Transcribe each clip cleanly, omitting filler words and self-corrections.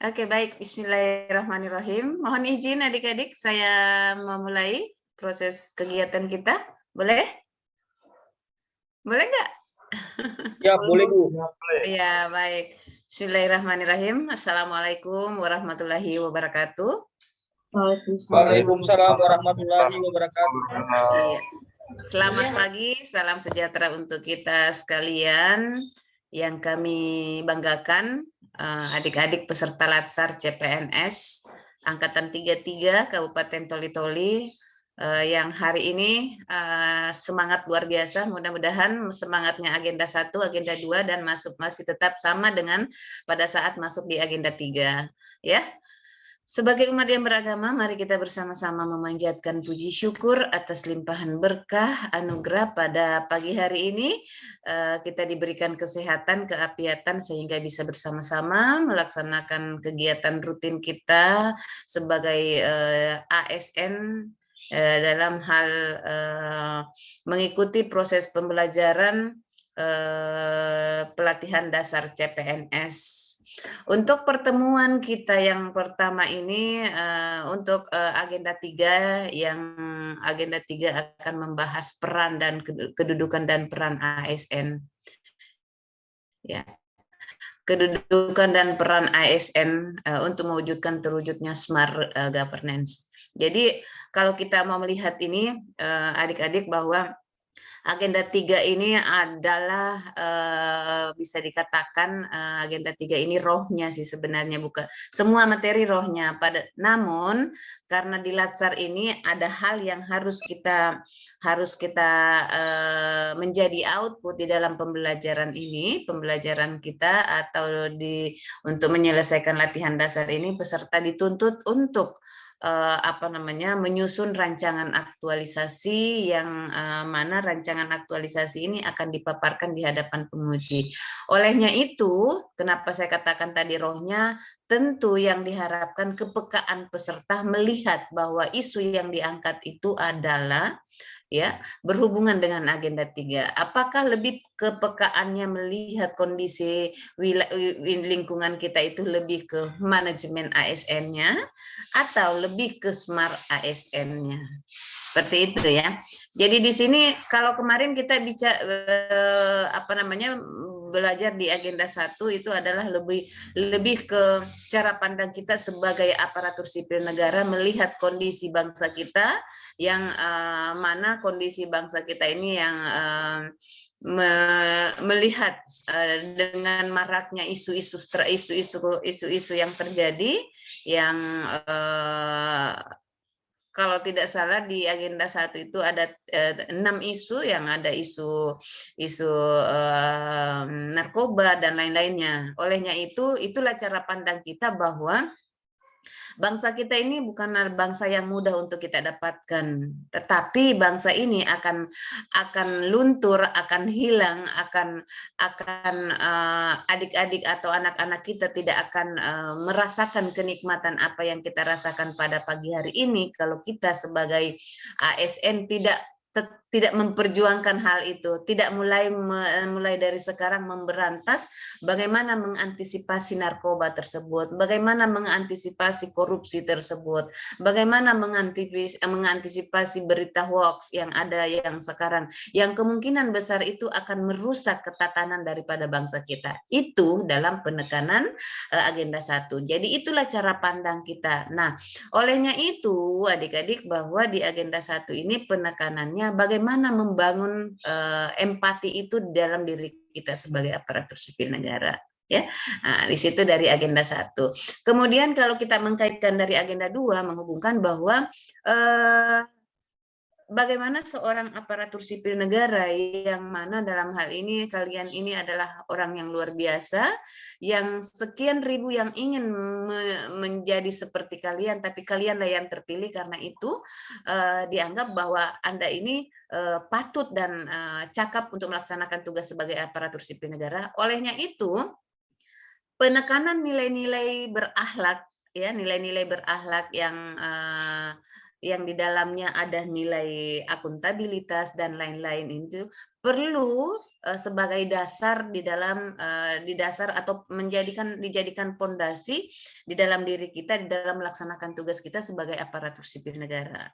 Oke, baik. Bismillahirrahmanirrahim. Mohon izin adik-adik, saya memulai proses kegiatan kita. Boleh? Boleh nggak? Ya, boleh Bu. Ya, baik. Bismillahirrahmanirrahim. Assalamualaikum warahmatullahi wabarakatuh. Waalaikumsalam warahmatullahi wabarakatuh. Iya. Selamat pagi, salam sejahtera untuk kita sekalian yang kami banggakan, adik-adik peserta Latsar CPNS Angkatan 33 Kabupaten Toli-Toli yang hari ini semangat luar biasa. Mudah-mudahan semangatnya agenda 1, agenda 2 dan masih tetap sama dengan pada saat masuk di agenda 3. Ya. Sebagai umat yang beragama, mari kita bersama-sama memanjatkan puji syukur atas limpahan berkah anugerah pada pagi hari ini. Kita diberikan kesehatan, keapiatan sehingga bisa bersama-sama melaksanakan kegiatan rutin kita sebagai ASN dalam hal mengikuti proses pembelajaran pelatihan dasar CPNS. Untuk pertemuan kita yang pertama ini untuk agenda 3 yang agenda 3 akan membahas peran dan kedudukan dan peran ASN. Ya. Kedudukan dan peran ASN untuk mewujudkan terwujudnya smart governance. Jadi kalau kita mau melihat ini adik-adik bahwa agenda 3 ini adalah bisa dikatakan agenda 3 ini rohnya sih sebenarnya, bukan semua materi rohnya. Namun karena di Latsar ini ada hal yang harus kita menjadi output di dalam pembelajaran ini, pembelajaran kita atau untuk menyelesaikan latihan dasar ini peserta dituntut untuk menyusun rancangan aktualisasi yang mana rancangan aktualisasi ini akan dipaparkan di hadapan penguji. Olehnya itu, kenapa saya katakan tadi rohnya, tentu yang diharapkan kepekaan peserta melihat bahwa isu yang diangkat itu adalah berhubungan dengan agenda 3. Apakah lebih kepekaannya melihat kondisi lingkungan kita itu lebih ke manajemen ASN-nya atau lebih ke smart ASN-nya? Seperti itu ya. Jadi di sini kalau kemarin kita bicara belajar di agenda 1 itu adalah lebih ke cara pandang kita sebagai aparatur sipil negara melihat kondisi bangsa kita yang mana kondisi bangsa kita ini yang melihat dengan maraknya isu-isu yang terjadi yang kalau tidak salah di agenda 1 itu ada 6 isu yang ada isu narkoba dan lain-lainnya. Olehnya itulah cara pandang kita bahwa bangsa kita ini bukanlah bangsa yang mudah untuk kita dapatkan, tetapi bangsa ini akan luntur, akan hilang, akan adik-adik atau anak-anak kita tidak akan merasakan kenikmatan apa yang kita rasakan pada pagi hari ini kalau kita sebagai ASN tidak memperjuangkan hal itu, tidak mulai dari sekarang memberantas bagaimana mengantisipasi narkoba tersebut, bagaimana mengantisipasi korupsi tersebut, bagaimana mengantisipasi berita hoax yang ada yang sekarang, yang kemungkinan besar itu akan merusak ketatanan daripada bangsa kita. Itu dalam penekanan agenda 1. Jadi itulah cara pandang kita. Nah, olehnya itu adik-adik bahwa di agenda 1 ini penekanannya bagaimana membangun empati itu dalam diri kita sebagai aparatur sipil negara. Ya, nah, di situ dari agenda 1. Kemudian kalau kita mengkaitkan dari agenda 2 menghubungkan bahwa bagaimana seorang aparatur sipil negara yang mana dalam hal ini kalian ini adalah orang yang luar biasa, yang sekian ribu yang ingin menjadi seperti kalian, tapi kalianlah yang terpilih karena itu dianggap bahwa Anda ini patut dan cakap untuk melaksanakan tugas sebagai aparatur sipil negara. Olehnya itu, penekanan nilai-nilai berakhlak, ya nilai-nilai berakhlak yang di dalamnya ada nilai akuntabilitas dan lain-lain itu perlu sebagai dasar di dasar atau dijadikan pondasi di dalam diri kita di dalam melaksanakan tugas kita sebagai aparatur sipil negara.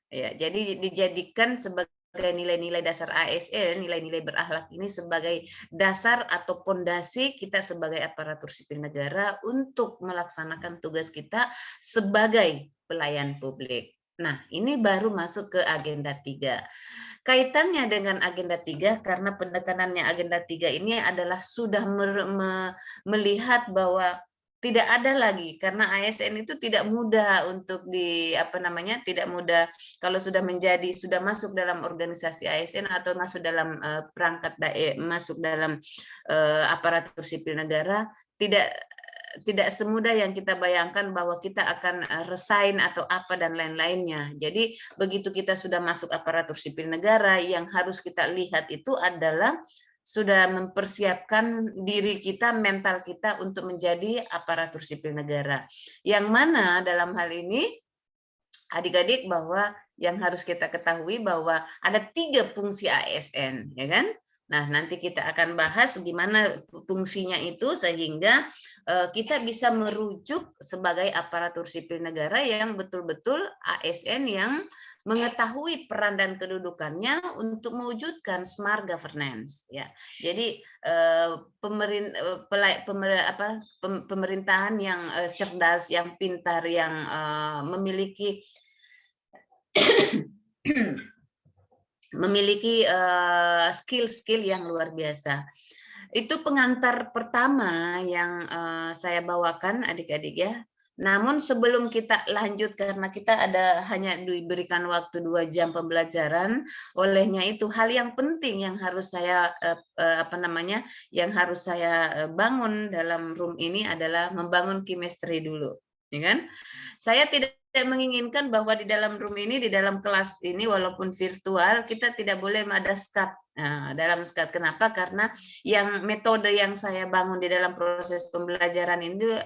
Ya, jadi dijadikan sebagai nilai-nilai dasar ASN, nilai-nilai berakhlak ini sebagai dasar atau pondasi kita sebagai aparatur sipil negara untuk melaksanakan tugas kita sebagai pelayan publik. Nah, ini baru masuk ke agenda 3. Kaitannya dengan agenda 3 karena penekanannya agenda 3 ini adalah sudah melihat bahwa tidak ada lagi karena ASN itu tidak mudah untuk tidak mudah kalau sudah masuk dalam organisasi ASN atau masuk dalam masuk dalam aparatur sipil negara tidak semudah yang kita bayangkan bahwa kita akan resign atau apa dan lain-lainnya. Jadi begitu kita sudah masuk aparatur sipil negara, yang harus kita lihat itu adalah sudah mempersiapkan diri kita, mental kita untuk menjadi aparatur sipil negara. Yang mana dalam hal ini adik-adik bahwa yang harus kita ketahui bahwa ada 3 fungsi ASN, ya kan? Nah, nanti kita akan bahas gimana fungsinya itu sehingga kita bisa merujuk sebagai aparatur sipil negara yang betul-betul ASN yang mengetahui peran dan kedudukannya untuk mewujudkan smart governance. Ya, jadi pemerintahan yang cerdas, yang pintar, yang memiliki skill-skill yang luar biasa. Itu pengantar pertama yang saya bawakan adik-adik ya. Namun sebelum kita lanjut karena kita hanya diberikan waktu 2 jam pembelajaran, olehnya itu hal yang penting yang harus saya bangun dalam room ini adalah membangun chemistry dulu, ya kan? Saya tidak menginginkan bahwa di dalam room ini, di dalam kelas ini, walaupun virtual, kita tidak boleh ada skat. Nah, dalam skat kenapa? Karena metode yang saya bangun di dalam proses pembelajaran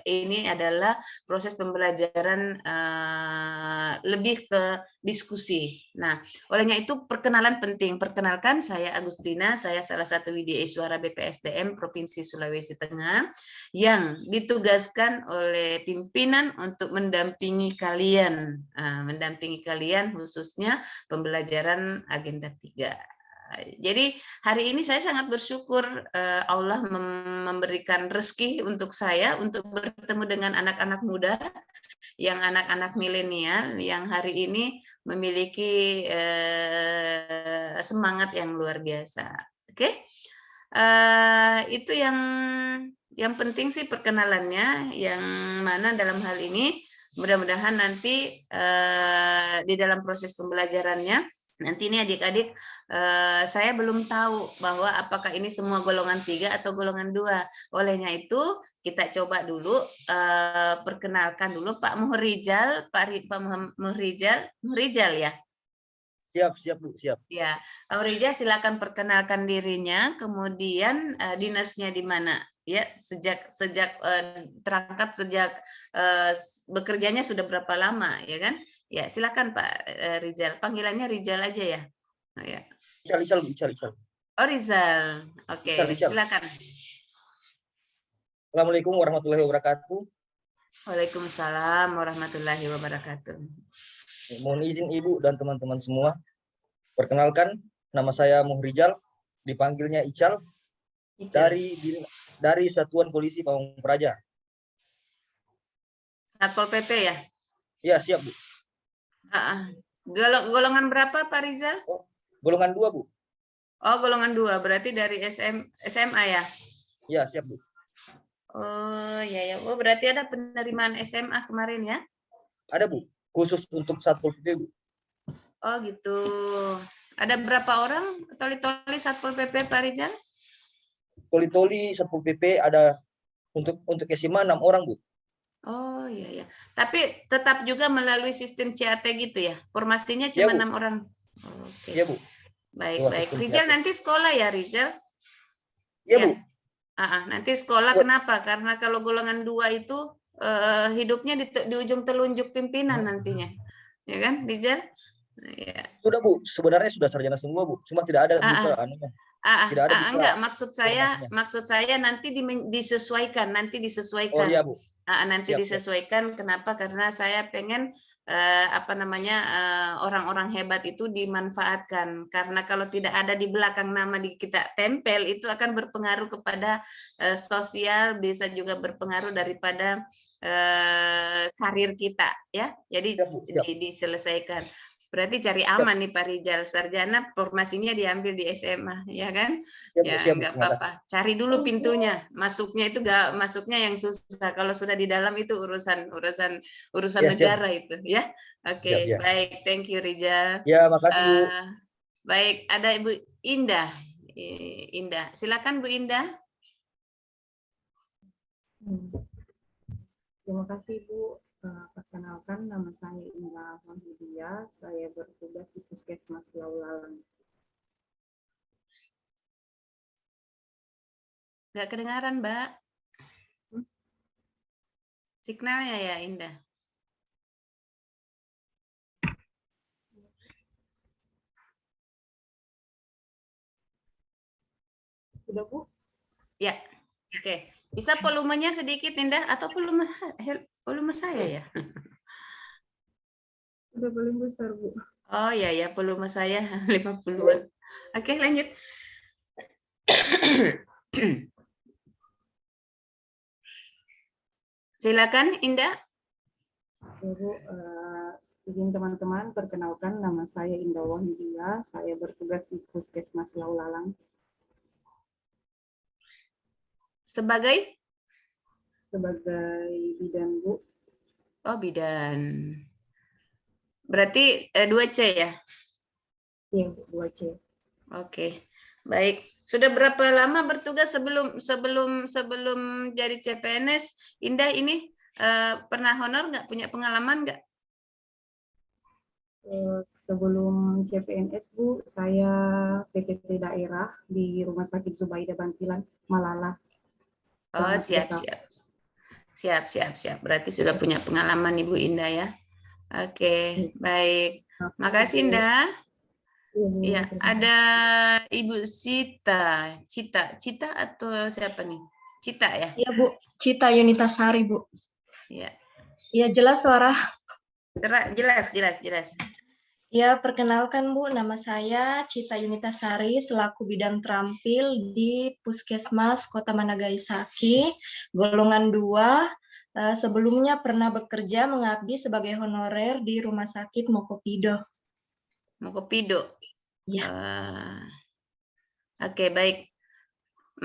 ini adalah proses pembelajaran lebih ke diskusi. Nah, olehnya itu perkenalan penting. Perkenalkan, saya Agustina, saya salah satu Widyaswara BPSDM Provinsi Sulawesi Tengah yang ditugaskan oleh pimpinan untuk mendampingi kalian khususnya pembelajaran agenda 3. Jadi hari ini saya sangat bersyukur Allah memberikan rezeki untuk saya untuk bertemu dengan anak-anak muda, yang anak-anak milenial yang hari ini memiliki semangat yang luar biasa. Oke, itu yang penting sih perkenalannya, yang mana dalam hal ini mudah-mudahan nanti di dalam proses pembelajarannya nanti ini adik-adik saya belum tahu bahwa apakah ini semua golongan 3 atau golongan 2. Olehnya itu kita coba dulu perkenalkan dulu Pak Muhrijal, Pak Muhrijal ya. Siap, Bu, siap. Ya, Pak Muhrijal silakan perkenalkan dirinya, kemudian dinasnya di mana? Ya, sejak terangkat sejak bekerjanya sudah berapa lama, ya kan? Ya, silakan Pak Rizal. Panggilannya Rizal aja ya. Oh, ya. Ical. Oh, Rizal. Oke, silakan. Assalamualaikum warahmatullahi wabarakatuh. Waalaikumsalam warahmatullahi wabarakatuh. Mohon izin Ibu dan teman-teman semua. Perkenalkan, nama saya Muhrijal, dipanggilnya Ical. Dari Satuan Polisi Pamong Praja. Satpol PP ya? Ya, siap, Bu. Golongan berapa Pak Rizal? Golongan 2, Bu. Oh, golongan 2, berarti dari SMA ya? Ya, siap, Bu. Oh, ya. Oh, berarti ada penerimaan SMA kemarin ya? Ada, Bu. Khusus untuk Satpol PP, Bu. Oh, gitu. Ada berapa orang toli-toli Satpol PP Pak Rizal? Toli-toli Satpol PP ada untuk SMA 6 orang, Bu. Oh, iya. Tapi tetap juga melalui sistem CAT gitu ya? Formasinya cuma 6 orang? Oh, oke. Iya, Bu. Baik. Rizal nanti sekolah ya, Rizal? Iya, Bu. Nanti sekolah kenapa? Karena kalau golongan 2 itu hidupnya di ujung telunjuk pimpinan nantinya. Ya kan, Rizal? Ya. Sudah, Bu. Sebenarnya sudah sarjana semua, Bu. Cuma tidak ada buka anunya. Tidak ada bisa enggak, maksud koordinasinya. saya nanti disesuaikan, Oh iya Bu. nanti Siap, siap. disesuaikan. Kenapa? Karena saya pengen orang-orang hebat itu dimanfaatkan. Karena kalau tidak ada di belakang nama kita tempel, itu akan berpengaruh kepada sosial, bisa juga berpengaruh daripada karir kita, ya. Jadi Siap Bu, siap. diselesaikan. Berarti cari Siap, aman nih Pak Rijal, sarjana formasinya diambil di SMA, ya kan? siap Bu, Ya siap Bu. enggak Terima kasih. apa-apa. Cari dulu pintunya, masuknya itu enggak masuknya yang susah. Kalau sudah di dalam itu urusan Ya, siap. negara itu, ya. Siap, Oke, ya. baik. Thank you Rijal. Ya, makasih Bu. Baik, ada Ibu Indah. Indah, silakan Bu Indah. Terima kasih Bu. Perkenalkan, nama saya Indah Mahmudia. Saya bertugas di Puskesmas Laulalang. Nggak kedengaran, Mbak. Signalnya ya, Indah. Sudah Bu? Ya, oke. Bisa volumenya sedikit, Indah, atau volume saya ya? Sudah paling besar Bu. Oh ya, volume saya 50-an. Oke, lanjut. Silakan, Indah. Ya Bu, izin teman-teman, perkenalkan nama saya Indah Wahidiyah. Saya bertugas di Puskesmas Laulalang. Sebagai bidan Bu. Oh, bidan. Berarti 2C ya? Iya, 2C. Oke. Baik. Sudah berapa lama bertugas sebelum jadi CPNS? Indah ini pernah honor nggak? Punya pengalaman nggak? Sebelum CPNS Bu, saya PTT daerah di Rumah Sakit Zubaida Bantilan, Malala. Oh, siap. Berarti sudah punya pengalaman Ibu Indah ya. Oke, baik. Makasih Indah. Ya, ada Ibu Cita atau siapa nih? Cita ya? Iya Bu, Cita Yunitasari Bu. Ya. Iya jelas suara. Jelas. Ya, perkenalkan Bu, nama saya Cita Yunitasari selaku bidang terampil di Puskesmas Kota Managaisaki, golongan 2. Sebelumnya pernah bekerja mengabdi sebagai honorer di Rumah Sakit Mokopido. Mokopido. Ya. Oke, baik.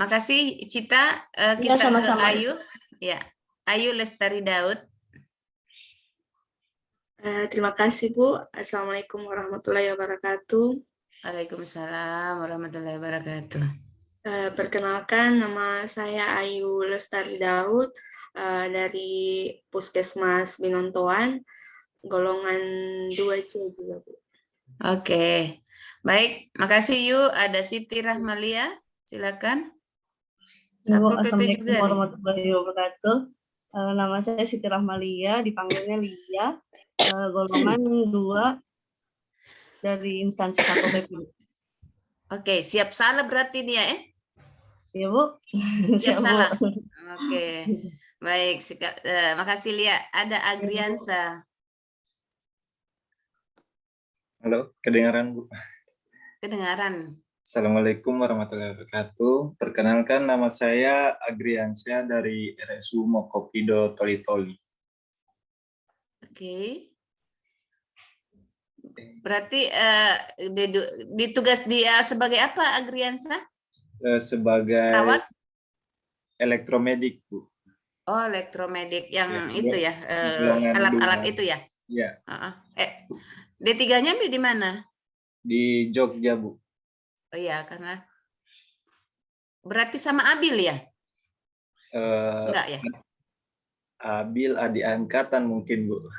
Makasih Cita. Kita sama-sama. ke Ayu. Ya, Ayu Lestari Daud. Terima kasih Bu. Assalamualaikum warahmatullahi wabarakatuh. Waalaikumsalam warahmatullahi wabarakatuh. Perkenalkan, nama saya Ayu Lestari Daud dari Puskesmas Binontoan, golongan 2C juga Bu. Oke, baik. Makasih Yu. Ada Siti Rahmalia. Silakan. Assalamualaikum warahmatullahi wabarakatuh. Nama saya Siti Rahmalia, dipanggilnya Lia. Golongan 2 dari instansi Satpol PP. Oke, siap salah berarti dia Iya Bu. Siap salah. Oke, baik. Makasih Lia. Ada Agriansa. Halo, kedengaran Bu? Kedengaran. Assalamualaikum warahmatullahi wabarakatuh. Perkenalkan, nama saya Agriansyah dari RSU Mokopido Toli-Toli. Oke. Berarti ditugas dia sebagai apa, Agriansyah? Sebagai perawat? Elektromedik, Bu. Oh, elektromedik yang Ya, itu ya, alat-alat itu ya? Iya. D3-nya di mana? Di Jogja, Bu. Oh iya, karena berarti sama Abil ya? Enggak ya? Abil adik angkatan mungkin, Bu.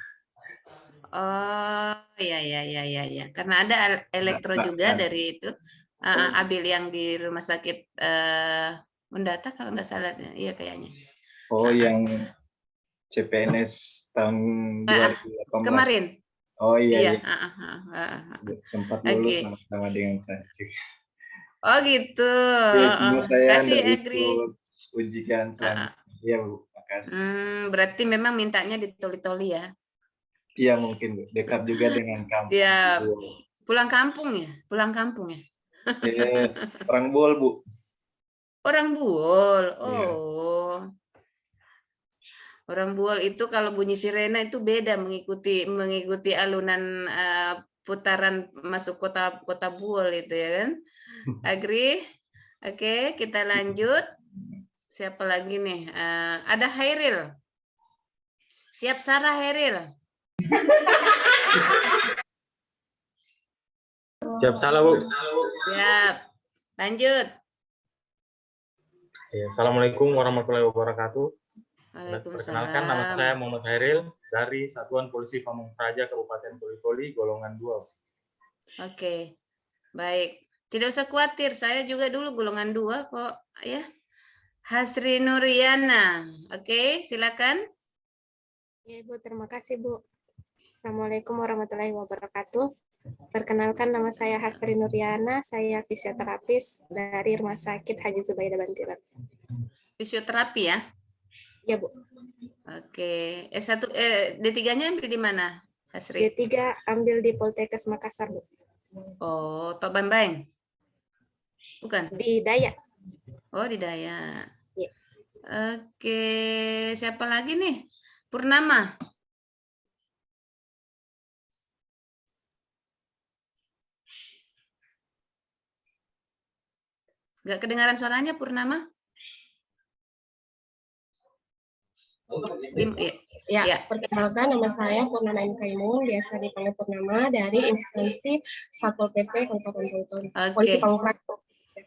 Oh, ya. Karena ada elektro juga dari itu. Abil yang di rumah sakit Mendata kalau nggak salah. Iya kayaknya. Oh, yang CPNS tahun 2018. Kemarin. Oh iya. Iya. Sempat lulus sama dengan saya. Oh gitu. Ya, cuma saya Kasih nggak Agri. ikut ujian selanjutnya. Iya, Bu. Makasih. Berarti memang mintanya ditoli-toli ya. Iya, mungkin, Bu. Dekat juga dengan kampus. Ya, pulang kampung ya? Pulang kampung ya? Orang Bol, Bu. Orang Buol. Iya. Oh. Orang Buol itu kalau bunyi sirena itu beda mengikuti alunan putaran masuk kota Buol itu ya kan? Agri? Oke, kita lanjut. Siapa lagi nih? Ada Hairil. Siap Sarah Hairil. Siap salah, Bu. Siap. Lanjut. Ya, Assalamualaikum warahmatullahi wabarakatuh. Waalaikumsalam. Perkenalkan, nama saya Muhammad Hairil dari Satuan Polisi Pamung Praja Kabupaten Toli-Toli, golongan 2. Oke, baik. Tidak usah khawatir, saya juga dulu golongan 2 kok, ya. Hasri Nuriana. Oke, silakan. Ya, Bu, terima kasih, Bu. Assalamualaikum warahmatullahi wabarakatuh. Perkenalkan, nama saya Hasri Nuriana, saya fisioterapis dari Rumah Sakit Haji Zubaida Bantiran. Fisioterapi ya? Ya, Bu. Oke, D3-nya ambil di mana, Hasri? D3 ambil di Poltekkes Makassar, Bu. Oh, Pak Bambang? Bukan? Di Dayak. Oh, di Dayak. Ya. Oke, siapa lagi nih? Purnama. Nggak kedengaran suaranya, Purnama? Ya, perkenalkan nama saya Purnama M. Kaimun, biasa dipanggil Purnama dari instansi Satpol PP Kabupaten Toli-Toli. Polisi Pamung Praja.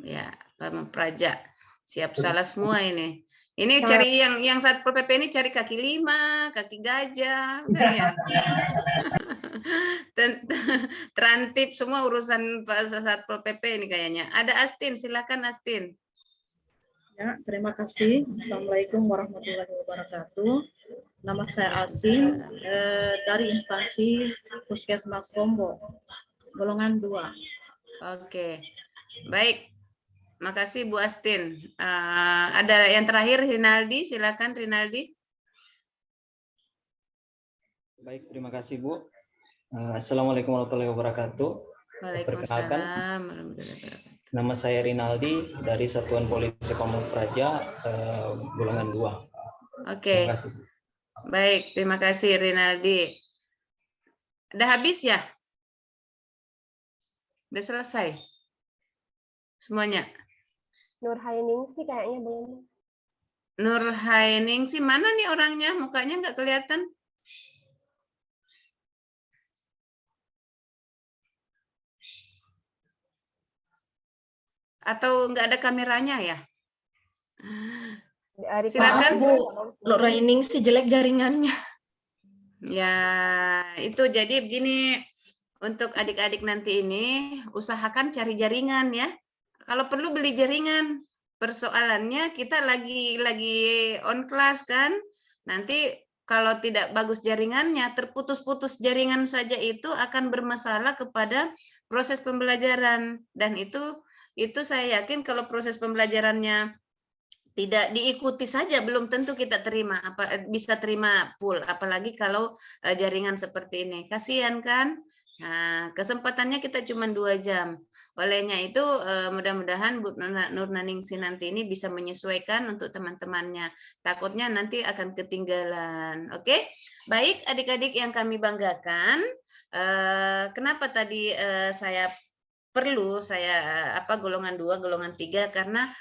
Ya, Pamung Praja. Siap salah semua ini. Ini cari yang Satpol PP ini cari kaki 5, kaki gajah, bukan ya? Terantip semua urusan Satpol PP ini kayaknya. Ada Astin, silakan Astin. Ya, terima kasih. Assalamualaikum warahmatullahi wabarakatuh. Nama saya Astin dari instansi Puskesmas Rombo, golongan 2. Oke, baik. Makasih Bu Astin. Ada yang terakhir Rinaldi, silakan Rinaldi. Baik, terima kasih Bu. Assalamualaikum warahmatullahi wabarakatuh. Waalaikumsalam. Nama saya Rinaldi dari Satuan Polisi Pamung Praja, golongan 2. Oke. Terima kasih. Baik, terima kasih Rinaldi. Udah habis ya? Udah selesai? Semuanya? Nurhaining sih kayaknya belum. Nurhaining sih mana nih orangnya? Mukanya nggak kelihatan. Atau nggak ada kameranya ya? Silakan. Bu, Nurhaining sih jelek jaringannya. Ya, itu jadi begini, untuk adik-adik nanti ini usahakan cari jaringan ya. Kalau perlu beli jaringan. Persoalannya kita lagi on class kan. Nanti kalau tidak bagus jaringannya, terputus-putus jaringan saja itu akan bermasalah kepada proses pembelajaran. Dan itu saya yakin kalau proses pembelajarannya tidak diikuti saja belum tentu kita bisa terima full, apalagi kalau jaringan seperti ini. Kasihan kan? Nah, kesempatannya kita cuma 2 jam. Olehnya itu mudah-mudahan Bu Nurnaningsi nanti ini bisa menyesuaikan untuk teman-temannya. Takutnya nanti akan ketinggalan. Oke? Baik, adik-adik yang kami banggakan. Kenapa tadi saya golongan 2, golongan 3 karena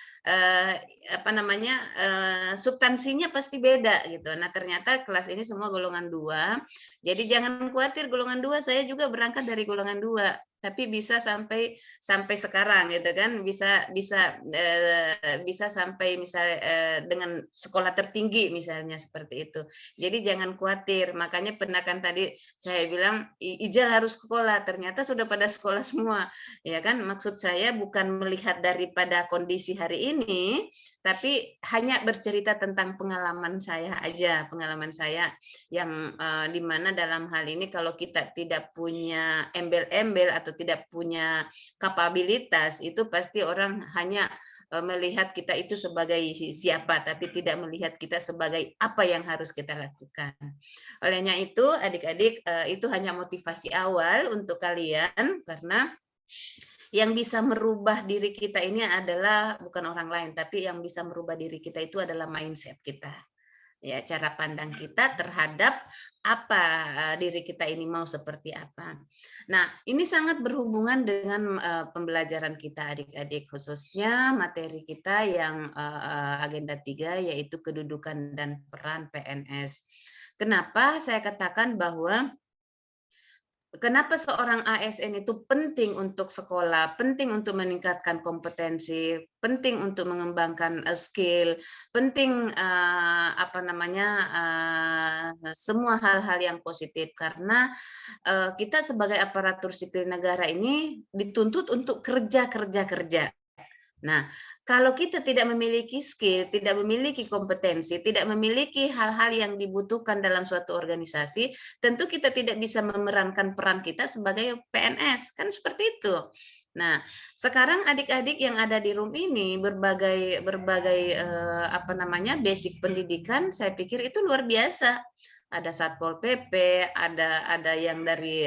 substansinya pasti beda gitu. Nah, ternyata kelas ini semua golongan 2. Jadi jangan khawatir golongan 2, saya juga berangkat dari golongan 2, tapi bisa sampai sekarang gitu kan. Bisa sampai misalnya dengan sekolah tertinggi misalnya seperti itu. Jadi jangan khawatir. Makanya penakan tadi saya bilang Ijal harus sekolah, ternyata sudah pada sekolah semua. Ya kan, maksud saya bukan melihat daripada kondisi hari ini, tapi hanya bercerita tentang pengalaman saya aja, pengalaman saya yang di mana dalam hal ini kalau kita tidak punya embel-embel atau tidak punya kapabilitas, itu pasti orang hanya melihat kita itu sebagai siapa, tapi tidak melihat kita sebagai apa yang harus kita lakukan. Olehnya itu, adik-adik, itu hanya motivasi awal untuk kalian, karena yang bisa merubah diri kita ini adalah bukan orang lain, tapi yang bisa merubah diri kita itu adalah mindset kita. Ya, cara pandang kita terhadap apa diri kita ini mau seperti apa. Nah, ini sangat berhubungan dengan pembelajaran kita adik-adik, khususnya materi kita yang agenda 3, yaitu kedudukan dan peran PNS. Kenapa saya katakan bahwa kenapa seorang ASN itu penting untuk sekolah, penting untuk meningkatkan kompetensi, penting untuk mengembangkan skill, penting semua hal-hal yang positif, karena kita sebagai aparatur sipil negara ini dituntut untuk kerja. Nah, kalau kita tidak memiliki skill, tidak memiliki kompetensi, tidak memiliki hal-hal yang dibutuhkan dalam suatu organisasi, tentu kita tidak bisa memerankan peran kita sebagai PNS, kan seperti itu. Nah, sekarang adik-adik yang ada di room ini berbagai basic pendidikan, saya pikir itu luar biasa. Ada Satpol PP, ada yang dari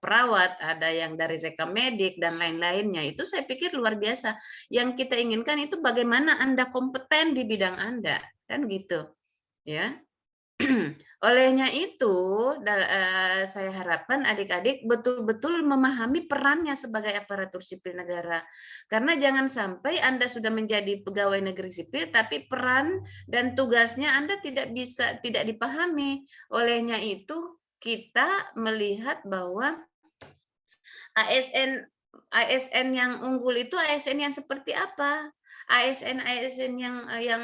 perawat, ada yang dari rekam medik dan lain-lainnya. Itu saya pikir luar biasa. Yang kita inginkan itu bagaimana Anda kompeten di bidang Anda, kan gitu. Ya. Olehnya itu, saya harapkan adik-adik betul-betul memahami perannya sebagai aparatur sipil negara. Karena jangan sampai Anda sudah menjadi pegawai negeri sipil, tapi peran dan tugasnya Anda tidak dipahami. Olehnya itu, kita melihat bahwa ASN yang unggul itu ASN yang seperti apa? ASN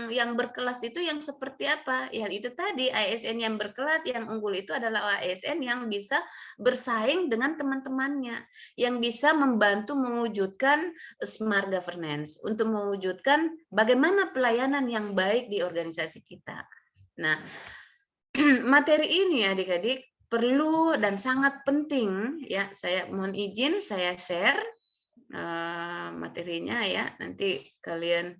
yang berkelas itu yang seperti apa? Ya itu tadi, ASN yang berkelas, yang unggul itu adalah ASN yang bisa bersaing dengan teman-temannya, yang bisa membantu mewujudkan smart governance, untuk mewujudkan bagaimana pelayanan yang baik di organisasi kita. Nah, materi ini adik-adik perlu dan sangat penting, ya. Saya mohon izin saya share materinya, ya, nanti kalian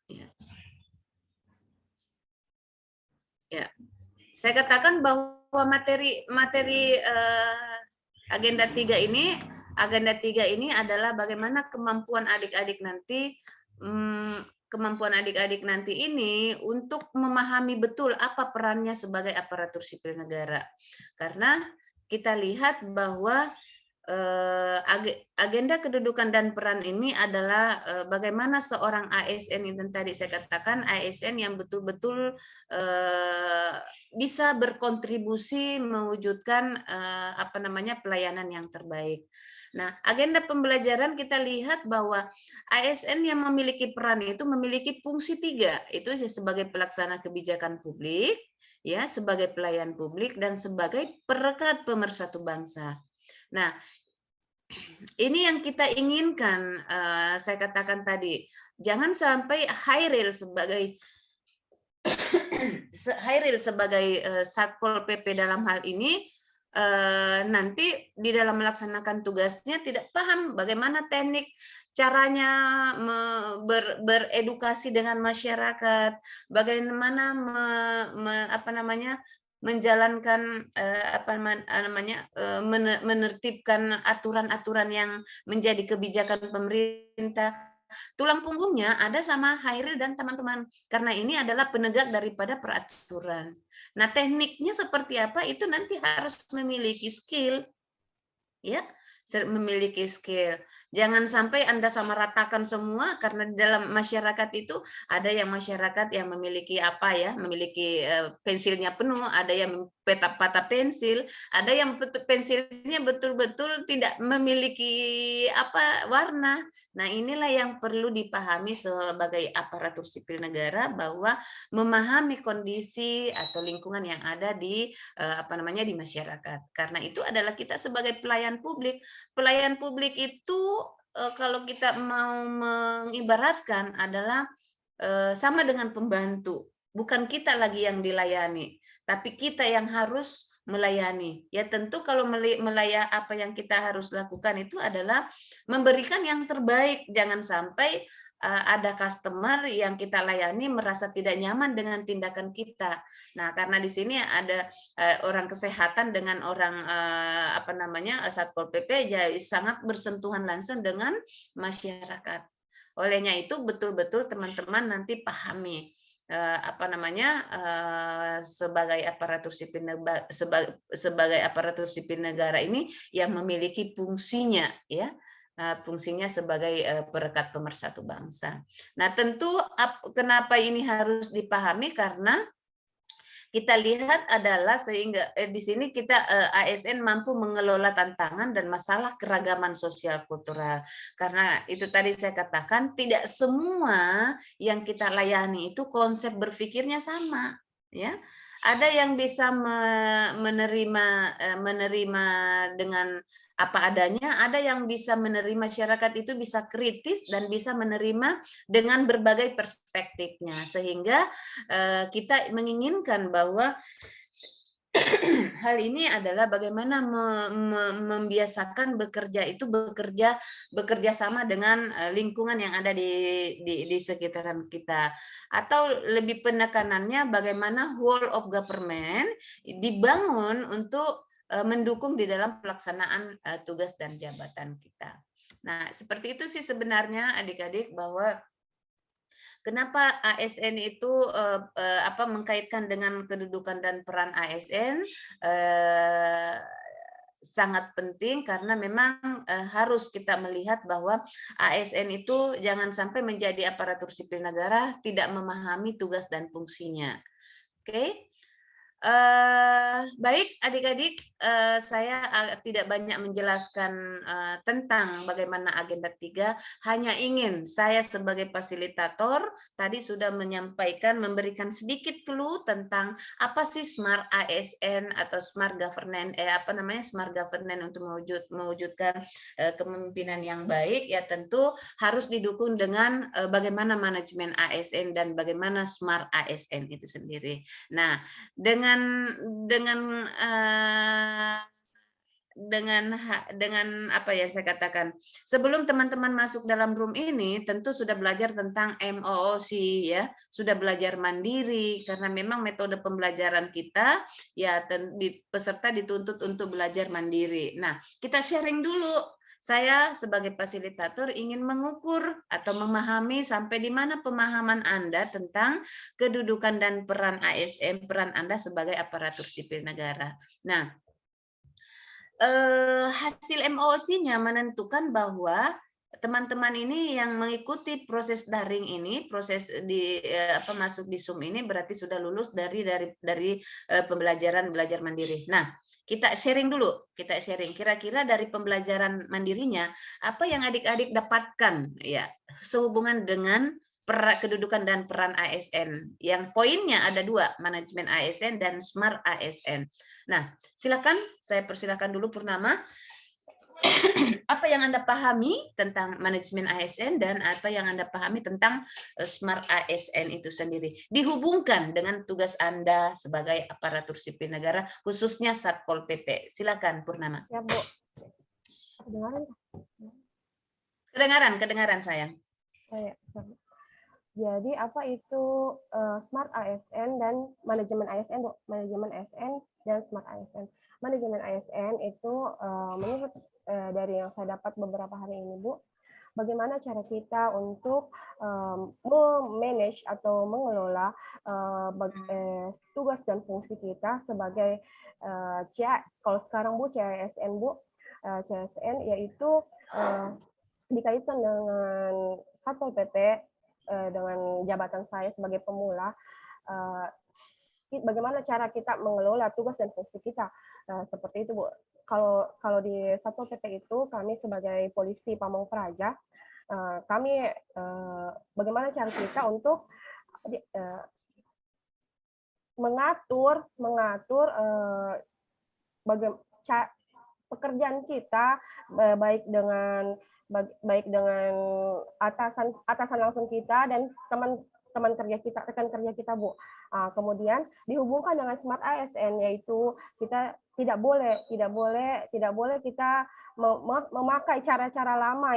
ya. Saya katakan bahwa materi agenda 3 ini adalah bagaimana kemampuan adik-adik nanti ini untuk memahami betul apa perannya sebagai aparatur sipil negara. Karena kita lihat bahwa agenda kedudukan dan peran ini adalah bagaimana seorang ASN yang tadi saya katakan, ASN yang betul-betul bisa berkontribusi mewujudkan pelayanan yang terbaik. Nah, agenda pembelajaran kita lihat bahwa ASN yang memiliki peran itu memiliki fungsi 3, itu sebagai pelaksana kebijakan publik, ya, sebagai pelayan publik, dan sebagai perekat pemersatu bangsa. Nah, ini yang kita inginkan. Saya katakan tadi, jangan sampai Hairil sebagai Satpol PP dalam hal ini nanti di dalam melaksanakan tugasnya tidak paham bagaimana teknik caranya beredukasi dengan masyarakat, bagaimana menjalankan menertibkan aturan-aturan yang menjadi kebijakan pemerintah. Tulang punggungnya ada sama Hairil dan teman-teman, karena ini adalah penegak daripada peraturan. Nah, tekniknya seperti apa itu nanti harus memiliki skill, ya, memiliki skill. Jangan sampai Anda samaratakan semua, karena di dalam masyarakat itu ada yang masyarakat yang memiliki memiliki pensilnya penuh, ada yang patah pensil, ada yang pensilnya betul-betul tidak memiliki warna. Nah, inilah yang perlu dipahami sebagai aparatur sipil negara, bahwa memahami kondisi atau lingkungan yang ada di di masyarakat. Karena itu adalah kita sebagai pelayan publik. Pelayan publik itu kalau kita mau mengibaratkan adalah sama dengan pembantu. Bukan kita lagi yang dilayani, tapi kita yang harus melayani. Ya tentu kalau apa yang kita harus lakukan itu adalah memberikan yang terbaik. Jangan sampai ada customer yang kita layani merasa tidak nyaman dengan tindakan kita. Nah, karena di sini ada orang kesehatan dengan orang Satpol PP jadi sangat bersentuhan langsung dengan masyarakat. Olehnya itu betul-betul teman-teman nanti pahami sebagai aparatur sipil negara, sebagai aparatur sipil negara ini yang memiliki fungsinya, ya. Fungsinya sebagai perekat pemersatu bangsa. Nah, tentu kenapa ini harus dipahami, karena kita lihat adalah sehingga di sini kita ASN mampu mengelola tantangan dan masalah keragaman sosial kultural. Karena itu tadi saya katakan tidak semua yang kita layani itu konsep berpikirnya sama, ya. Ada yang bisa menerima dengan apa adanya, ada yang bisa menerima, masyarakat itu bisa kritis dan bisa menerima dengan berbagai perspektifnya, sehingga kita menginginkan bahwa hal ini adalah bagaimana membiasakan bekerja sama dengan lingkungan yang ada di sekitaran kita, atau lebih penekanannya bagaimana whole of government dibangun untuk mendukung di dalam pelaksanaan tugas dan jabatan kita. Nah, seperti itu sih sebenarnya adik-adik, bahwa kenapa ASN itu mengkaitkan dengan kedudukan dan peran ASN sangat penting, karena memang harus kita melihat bahwa ASN itu jangan sampai menjadi aparatur sipil negara tidak memahami tugas dan fungsinya. Oke. Baik adik-adik, saya tidak banyak menjelaskan tentang bagaimana agenda 3, hanya ingin saya sebagai fasilitator tadi sudah menyampaikan, memberikan sedikit clue tentang apa sih Smart ASN atau Smart Governance, Smart Governance untuk mewujudkan kepemimpinan yang baik, ya tentu harus didukung dengan bagaimana manajemen ASN dan bagaimana Smart ASN itu sendiri. Nah, dengan apa ya saya katakan, sebelum teman-teman masuk dalam room ini tentu sudah belajar tentang MOOC, ya, sudah belajar mandiri, karena memang metode pembelajaran kita ya peserta dituntut untuk belajar mandiri. Nah, kita sharing dulu. Saya sebagai fasilitator ingin mengukur atau memahami sampai di mana pemahaman Anda tentang kedudukan dan peran ASN, peran Anda sebagai aparatur sipil negara. Nah, hasil MOOC-nya menentukan bahwa teman-teman ini yang mengikuti proses daring ini, proses masuk di Zoom ini berarti sudah lulus dari pembelajaran belajar mandiri. Nah, kita sharing dulu, kira-kira dari pembelajaran mandirinya apa yang adik-adik dapatkan, ya, sehubungan dengan kedudukan dan peran ASN. Yang poinnya ada 2, manajemen ASN dan Smart ASN. Nah, silakan, saya persilakan dulu Purnama. Apa yang Anda pahami tentang manajemen ASN dan apa yang Anda pahami tentang Smart ASN itu sendiri, dihubungkan dengan tugas Anda sebagai aparatur sipil negara, khususnya Satpol PP. Silakan Purnama. Ya, Bu. Kedengaran sayang. Jadi apa itu Smart ASN dan manajemen ASN, Bu? Manajemen ASN dan Smart ASN. Manajemen ASN itu menurut dari yang saya dapat beberapa hari ini, Bu, bagaimana cara kita untuk memanage atau mengelola tugas dan fungsi kita sebagai kalau sekarang, Bu, CASN, Bu, CASN yaitu dikaitkan dengan Satpol PP, dengan jabatan saya sebagai pemula, bagaimana cara kita mengelola tugas dan fungsi kita, seperti itu, Bu. Kalau di Satpol PP itu kami sebagai polisi Pamong Praja, kami bagaimana cara kita untuk mengatur pekerjaan kita, baik dengan baik dengan atasan langsung kita dan teman kerja kita, rekan kerja kita, Bu. Kemudian dihubungkan dengan Smart ASN, yaitu kita tidak boleh kita memakai cara-cara lama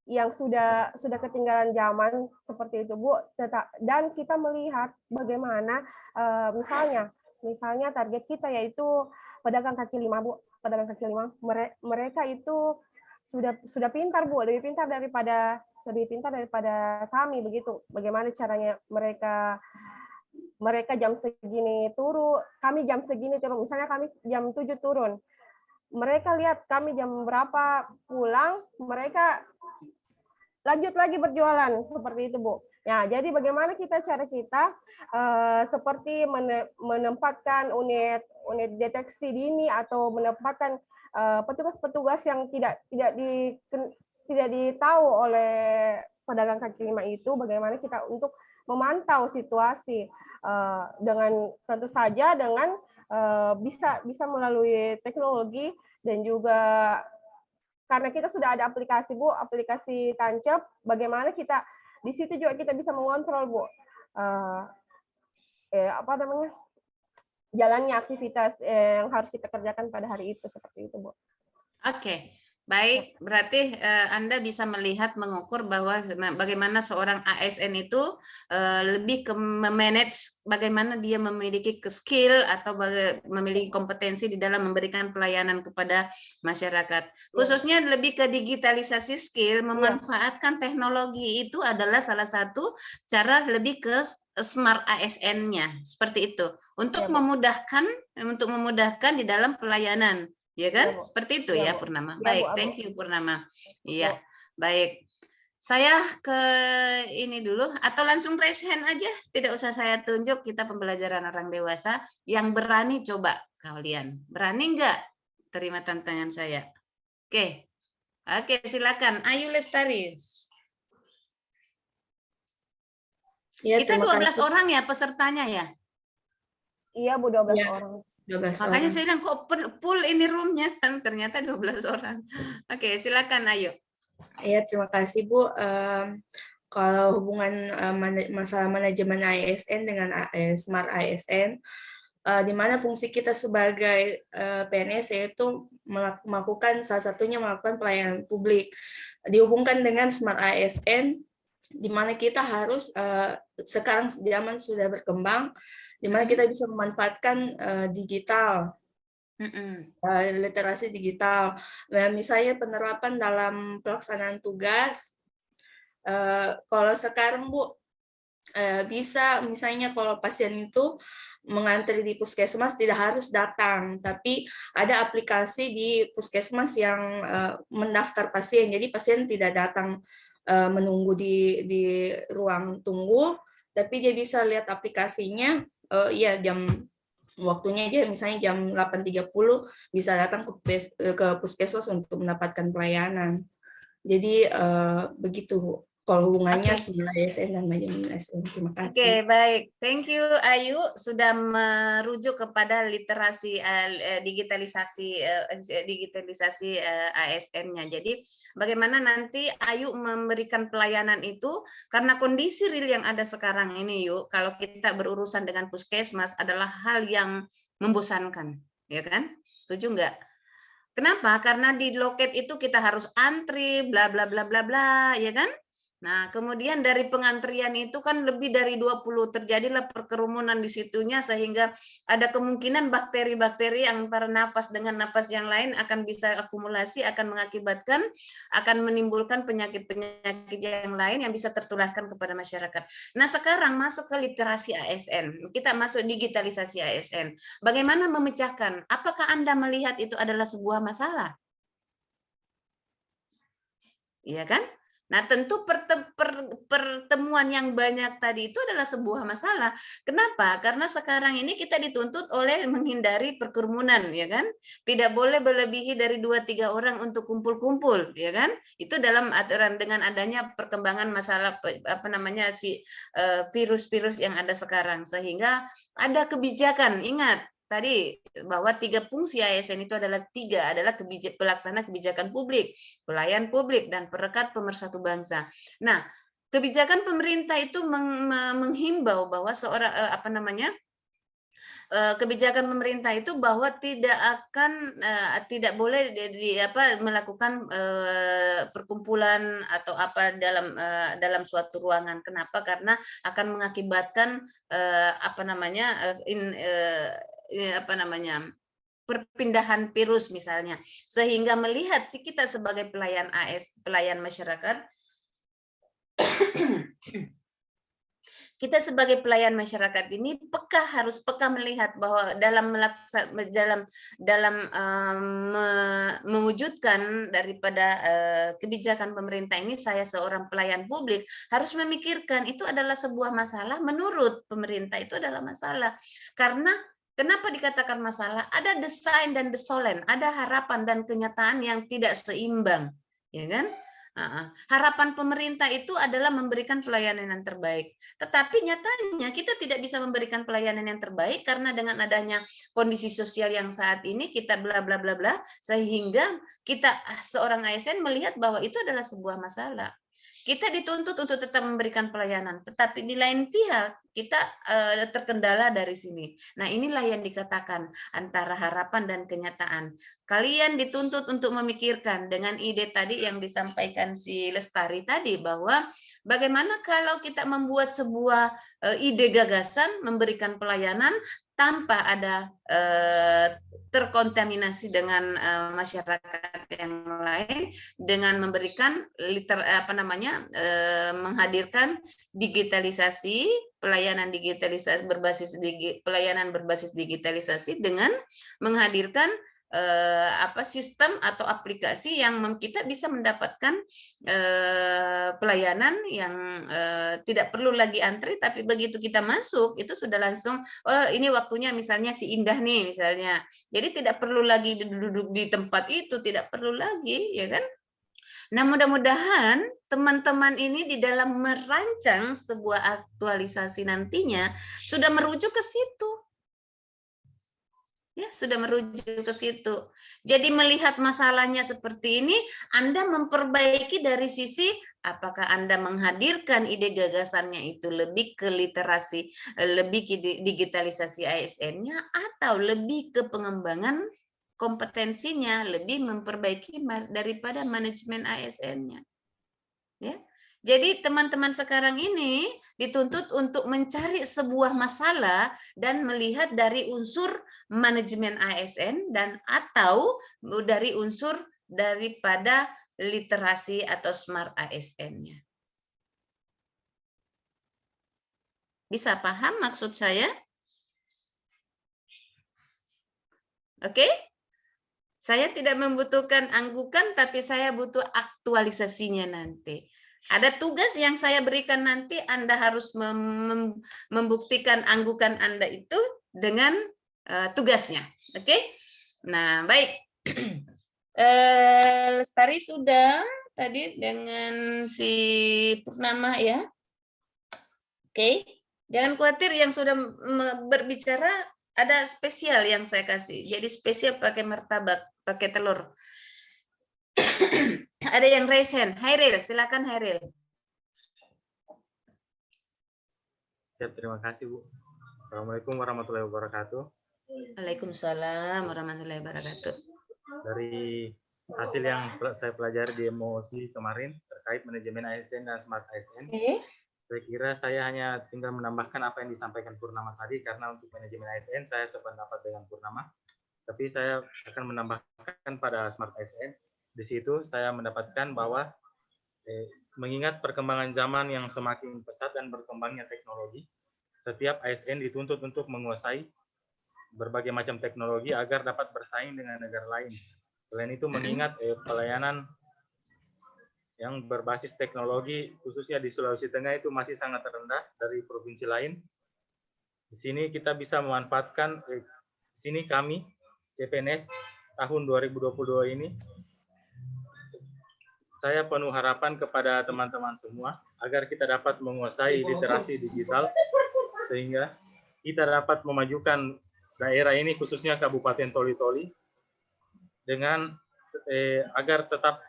yang sudah ketinggalan zaman seperti itu, Bu. Dan kita melihat bagaimana misalnya target kita yaitu pedagang kaki lima, Bu. Pedagang kaki lima, mereka itu sudah pintar, Bu, lebih pintar daripada kami begitu. Bagaimana caranya mereka jam segini turun, kami jam segini turun. Misalnya kami jam 7 turun. Mereka lihat kami jam berapa pulang, mereka lanjut lagi berjualan seperti itu, Bu. Ya, jadi bagaimana cara kita seperti menempatkan unit deteksi dini atau menempatkan petugas-petugas yang tidak ditahu oleh pedagang kaki lima itu, bagaimana kita untuk memantau situasi dengan tentu saja dengan bisa melalui teknologi dan juga karena kita sudah ada aplikasi, Bu, aplikasi Tancap, bagaimana kita di situ juga kita bisa mengontrol, Bu, jalannya aktivitas yang harus kita kerjakan pada hari itu, seperti itu, Bu. Oke. Baik, berarti Anda bisa melihat, mengukur bahwa bagaimana seorang ASN itu lebih ke memanage bagaimana dia memiliki skill atau memiliki kompetensi di dalam memberikan pelayanan kepada masyarakat. Khususnya lebih ke digitalisasi skill, memanfaatkan teknologi itu adalah salah satu cara lebih ke Smart ASN-nya, seperti itu. Untuk memudahkan di dalam pelayanan. Ya kan? Seperti itu ya, Purnama. Baik, thank you Purnama. Iya, baik. Saya ke ini dulu, atau langsung raise hand aja, tidak usah saya tunjuk, kita pembelajaran orang dewasa. Yang berani coba kalian. Berani nggak terima tantangan saya? Oke, silakan. Ayu Lestari. Ya, kita 12 orang ya pesertanya ya? Iya, Bu, 12 orang. Makanya saya bilang kok full ini roomnya kan, ternyata 12 orang. Oke, silakan Ayu. Ya, terima kasih, Bu. Kalau hubungan masalah manajemen ASN dengan Smart ASN, di mana fungsi kita sebagai PNS yaitu melakukan, salah satunya melakukan pelayanan publik. Dihubungkan dengan Smart ASN, di mana kita harus, sekarang zaman sudah berkembang, di mana kita bisa memanfaatkan digital, literasi digital. Nah, misalnya penerapan dalam pelaksanaan tugas, kalau sekarang, Bu, bisa misalnya kalau pasien itu mengantri di puskesmas tidak harus datang, tapi ada aplikasi di puskesmas yang mendaftar pasien, jadi pasien tidak datang menunggu di ruang tunggu, tapi dia bisa lihat aplikasinya, waktunya aja misalnya jam 8.30 bisa datang ke puskesmas untuk mendapatkan pelayanan. Jadi begitu kalau hubungannya sama ASN dan manajemen ASN. Terima kasih. Oke, baik. Thank you Ayu sudah merujuk kepada literasi digitalisasi ASN-nya. Jadi bagaimana nanti Ayu memberikan pelayanan itu karena kondisi real yang ada sekarang ini, yuk, kalau kita berurusan dengan puskesmas adalah hal yang membosankan, ya kan? Setuju nggak? Kenapa? Karena di loket itu kita harus antri, bla bla bla bla bla, ya kan? Nah, kemudian dari pengantrian itu kan lebih dari 20, terjadilah perkerumunan di situnya sehingga ada kemungkinan bakteri-bakteri antara napas dengan napas yang lain akan bisa akumulasi, akan mengakibatkan, akan menimbulkan penyakit-penyakit yang lain yang bisa tertularkan kepada masyarakat. Nah, sekarang masuk ke literasi ASN, kita masuk digitalisasi ASN. Bagaimana memecahkan? Apakah Anda melihat itu adalah sebuah masalah? Iya kan? Nah, tentu pertemuan yang banyak tadi itu adalah sebuah masalah. Kenapa? Karena sekarang ini kita dituntut oleh menghindari perkerumunan, ya kan? Tidak boleh melebihi dari 2-3 orang untuk kumpul-kumpul, ya kan? Itu dalam aturan dengan adanya perkembangan masalah virus-virus yang ada sekarang, sehingga ada kebijakan. Ingat, tadi bahwa 3 fungsi ASN itu adalah pelaksana kebijakan publik, pelayan publik, dan perekat pemersatu bangsa. Nah, kebijakan pemerintah itu menghimbau bahwa kebijakan pemerintah itu bahwa tidak boleh melakukan perkumpulan atau apa dalam suatu ruangan. Kenapa? Karena akan mengakibatkan perpindahan virus misalnya. Sehingga melihat kita sebagai pelayan masyarakat kita sebagai pelayan masyarakat ini harus peka melihat bahwa dalam mewujudkan daripada kebijakan pemerintah ini, saya seorang pelayan publik harus memikirkan itu adalah sebuah masalah. Menurut pemerintah itu adalah masalah. Karena kenapa dikatakan masalah? Ada desain dan desolen, ada harapan dan kenyataan yang tidak seimbang, ya kan? Harapan pemerintah itu adalah memberikan pelayanan yang terbaik. Tetapi nyatanya kita tidak bisa memberikan pelayanan yang terbaik karena dengan adanya kondisi sosial yang saat ini kita bla bla bla bla, sehingga kita seorang ASN melihat bahwa itu adalah sebuah masalah. Kita dituntut untuk tetap memberikan pelayanan, tetapi di lain pihak kita terkendala dari sini. Nah, inilah yang dikatakan antara harapan dan kenyataan. Kalian dituntut untuk memikirkan dengan ide tadi yang disampaikan si Lestari tadi, bahwa bagaimana kalau kita membuat sebuah ide gagasan memberikan pelayanan tanpa ada terkontaminasi dengan masyarakat yang lain, dengan memberikan menghadirkan digitalisasi, pelayanan berbasis digitalisasi dengan menghadirkan sistem atau aplikasi yang kita bisa mendapatkan pelayanan yang tidak perlu lagi antri, tapi begitu kita masuk itu sudah langsung, oh ini waktunya misalnya si Indah nih misalnya, jadi tidak perlu lagi duduk di tempat itu, tidak perlu lagi, ya kan? Nah, mudah-mudahan teman-teman ini di dalam merancang sebuah aktualisasi nantinya sudah merujuk ke situ. Ya, sudah merujuk ke situ. Jadi melihat masalahnya seperti ini, Anda memperbaiki dari sisi apakah Anda menghadirkan ide gagasannya itu lebih ke literasi, lebih ke digitalisasi ASN-nya, atau lebih ke pengembangan kompetensinya, lebih memperbaiki daripada manajemen ASN-nya. Ya. Jadi teman-teman sekarang ini dituntut untuk mencari sebuah masalah dan melihat dari unsur manajemen ASN dan atau dari unsur daripada literasi atau smart ASN-nya. Bisa paham maksud saya? Oke? Saya tidak membutuhkan anggukan, tapi saya butuh aktualisasinya nanti. Ada tugas yang saya berikan nanti, Anda harus membuktikan anggukan Anda itu dengan tugasnya. Oke? Nah, baik. Lestari sudah tadi dengan si Purnama ya. Oke. Jangan khawatir, yang sudah berbicara ada spesial yang saya kasih. Jadi spesial pakai martabak, pakai telur. Ada yang raise hand. Hairil, silakan Hairil. Siap, terima kasih Bu. Assalamualaikum warahmatullahi wabarakatuh. Waalaikumsalam warahmatullahi wabarakatuh. Dari hasil yang saya pelajari di MOC kemarin terkait manajemen ASN dan smart ASN, saya kira saya hanya tinggal menambahkan apa yang disampaikan Purnama tadi, karena untuk manajemen ASN saya sependapat dengan Purnama, tapi saya akan menambahkan pada smart ASN. Di situ saya mendapatkan bahwa mengingat perkembangan zaman yang semakin pesat dan berkembangnya teknologi, setiap ASN dituntut untuk menguasai berbagai macam teknologi agar dapat bersaing dengan negara lain. Selain itu mengingat pelayanan yang berbasis teknologi khususnya di Sulawesi Tengah itu masih sangat rendah dari provinsi lain. Di sini kita bisa memanfaatkan, di sini kami CPNS tahun 2022 ini, saya penuh harapan kepada teman-teman semua agar kita dapat menguasai literasi digital sehingga kita dapat memajukan daerah ini, khususnya Kabupaten Toli-Toli, dengan agar tetap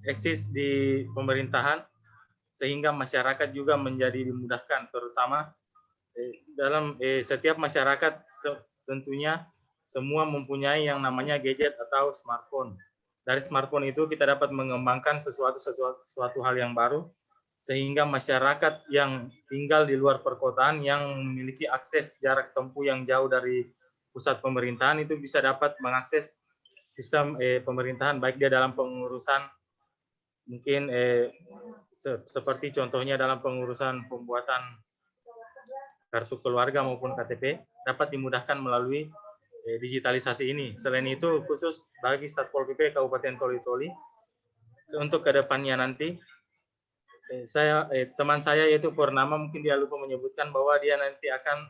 eksis di pemerintahan, sehingga masyarakat juga menjadi dimudahkan, terutama dalam setiap masyarakat tentunya semua mempunyai yang namanya gadget atau smartphone. Dari smartphone itu kita dapat mengembangkan sesuatu hal yang baru, sehingga masyarakat yang tinggal di luar perkotaan yang memiliki akses jarak tempuh yang jauh dari pusat pemerintahan itu bisa dapat mengakses sistem pemerintahan, baik dia dalam pengurusan mungkin seperti contohnya dalam pengurusan pembuatan kartu keluarga maupun KTP dapat dimudahkan melalui digitalisasi ini. Selain itu, khusus bagi Satpol PP Kabupaten Toli-Toli, untuk kedepannya nanti, teman saya yaitu Purnama, mungkin dia lupa menyebutkan bahwa dia nanti akan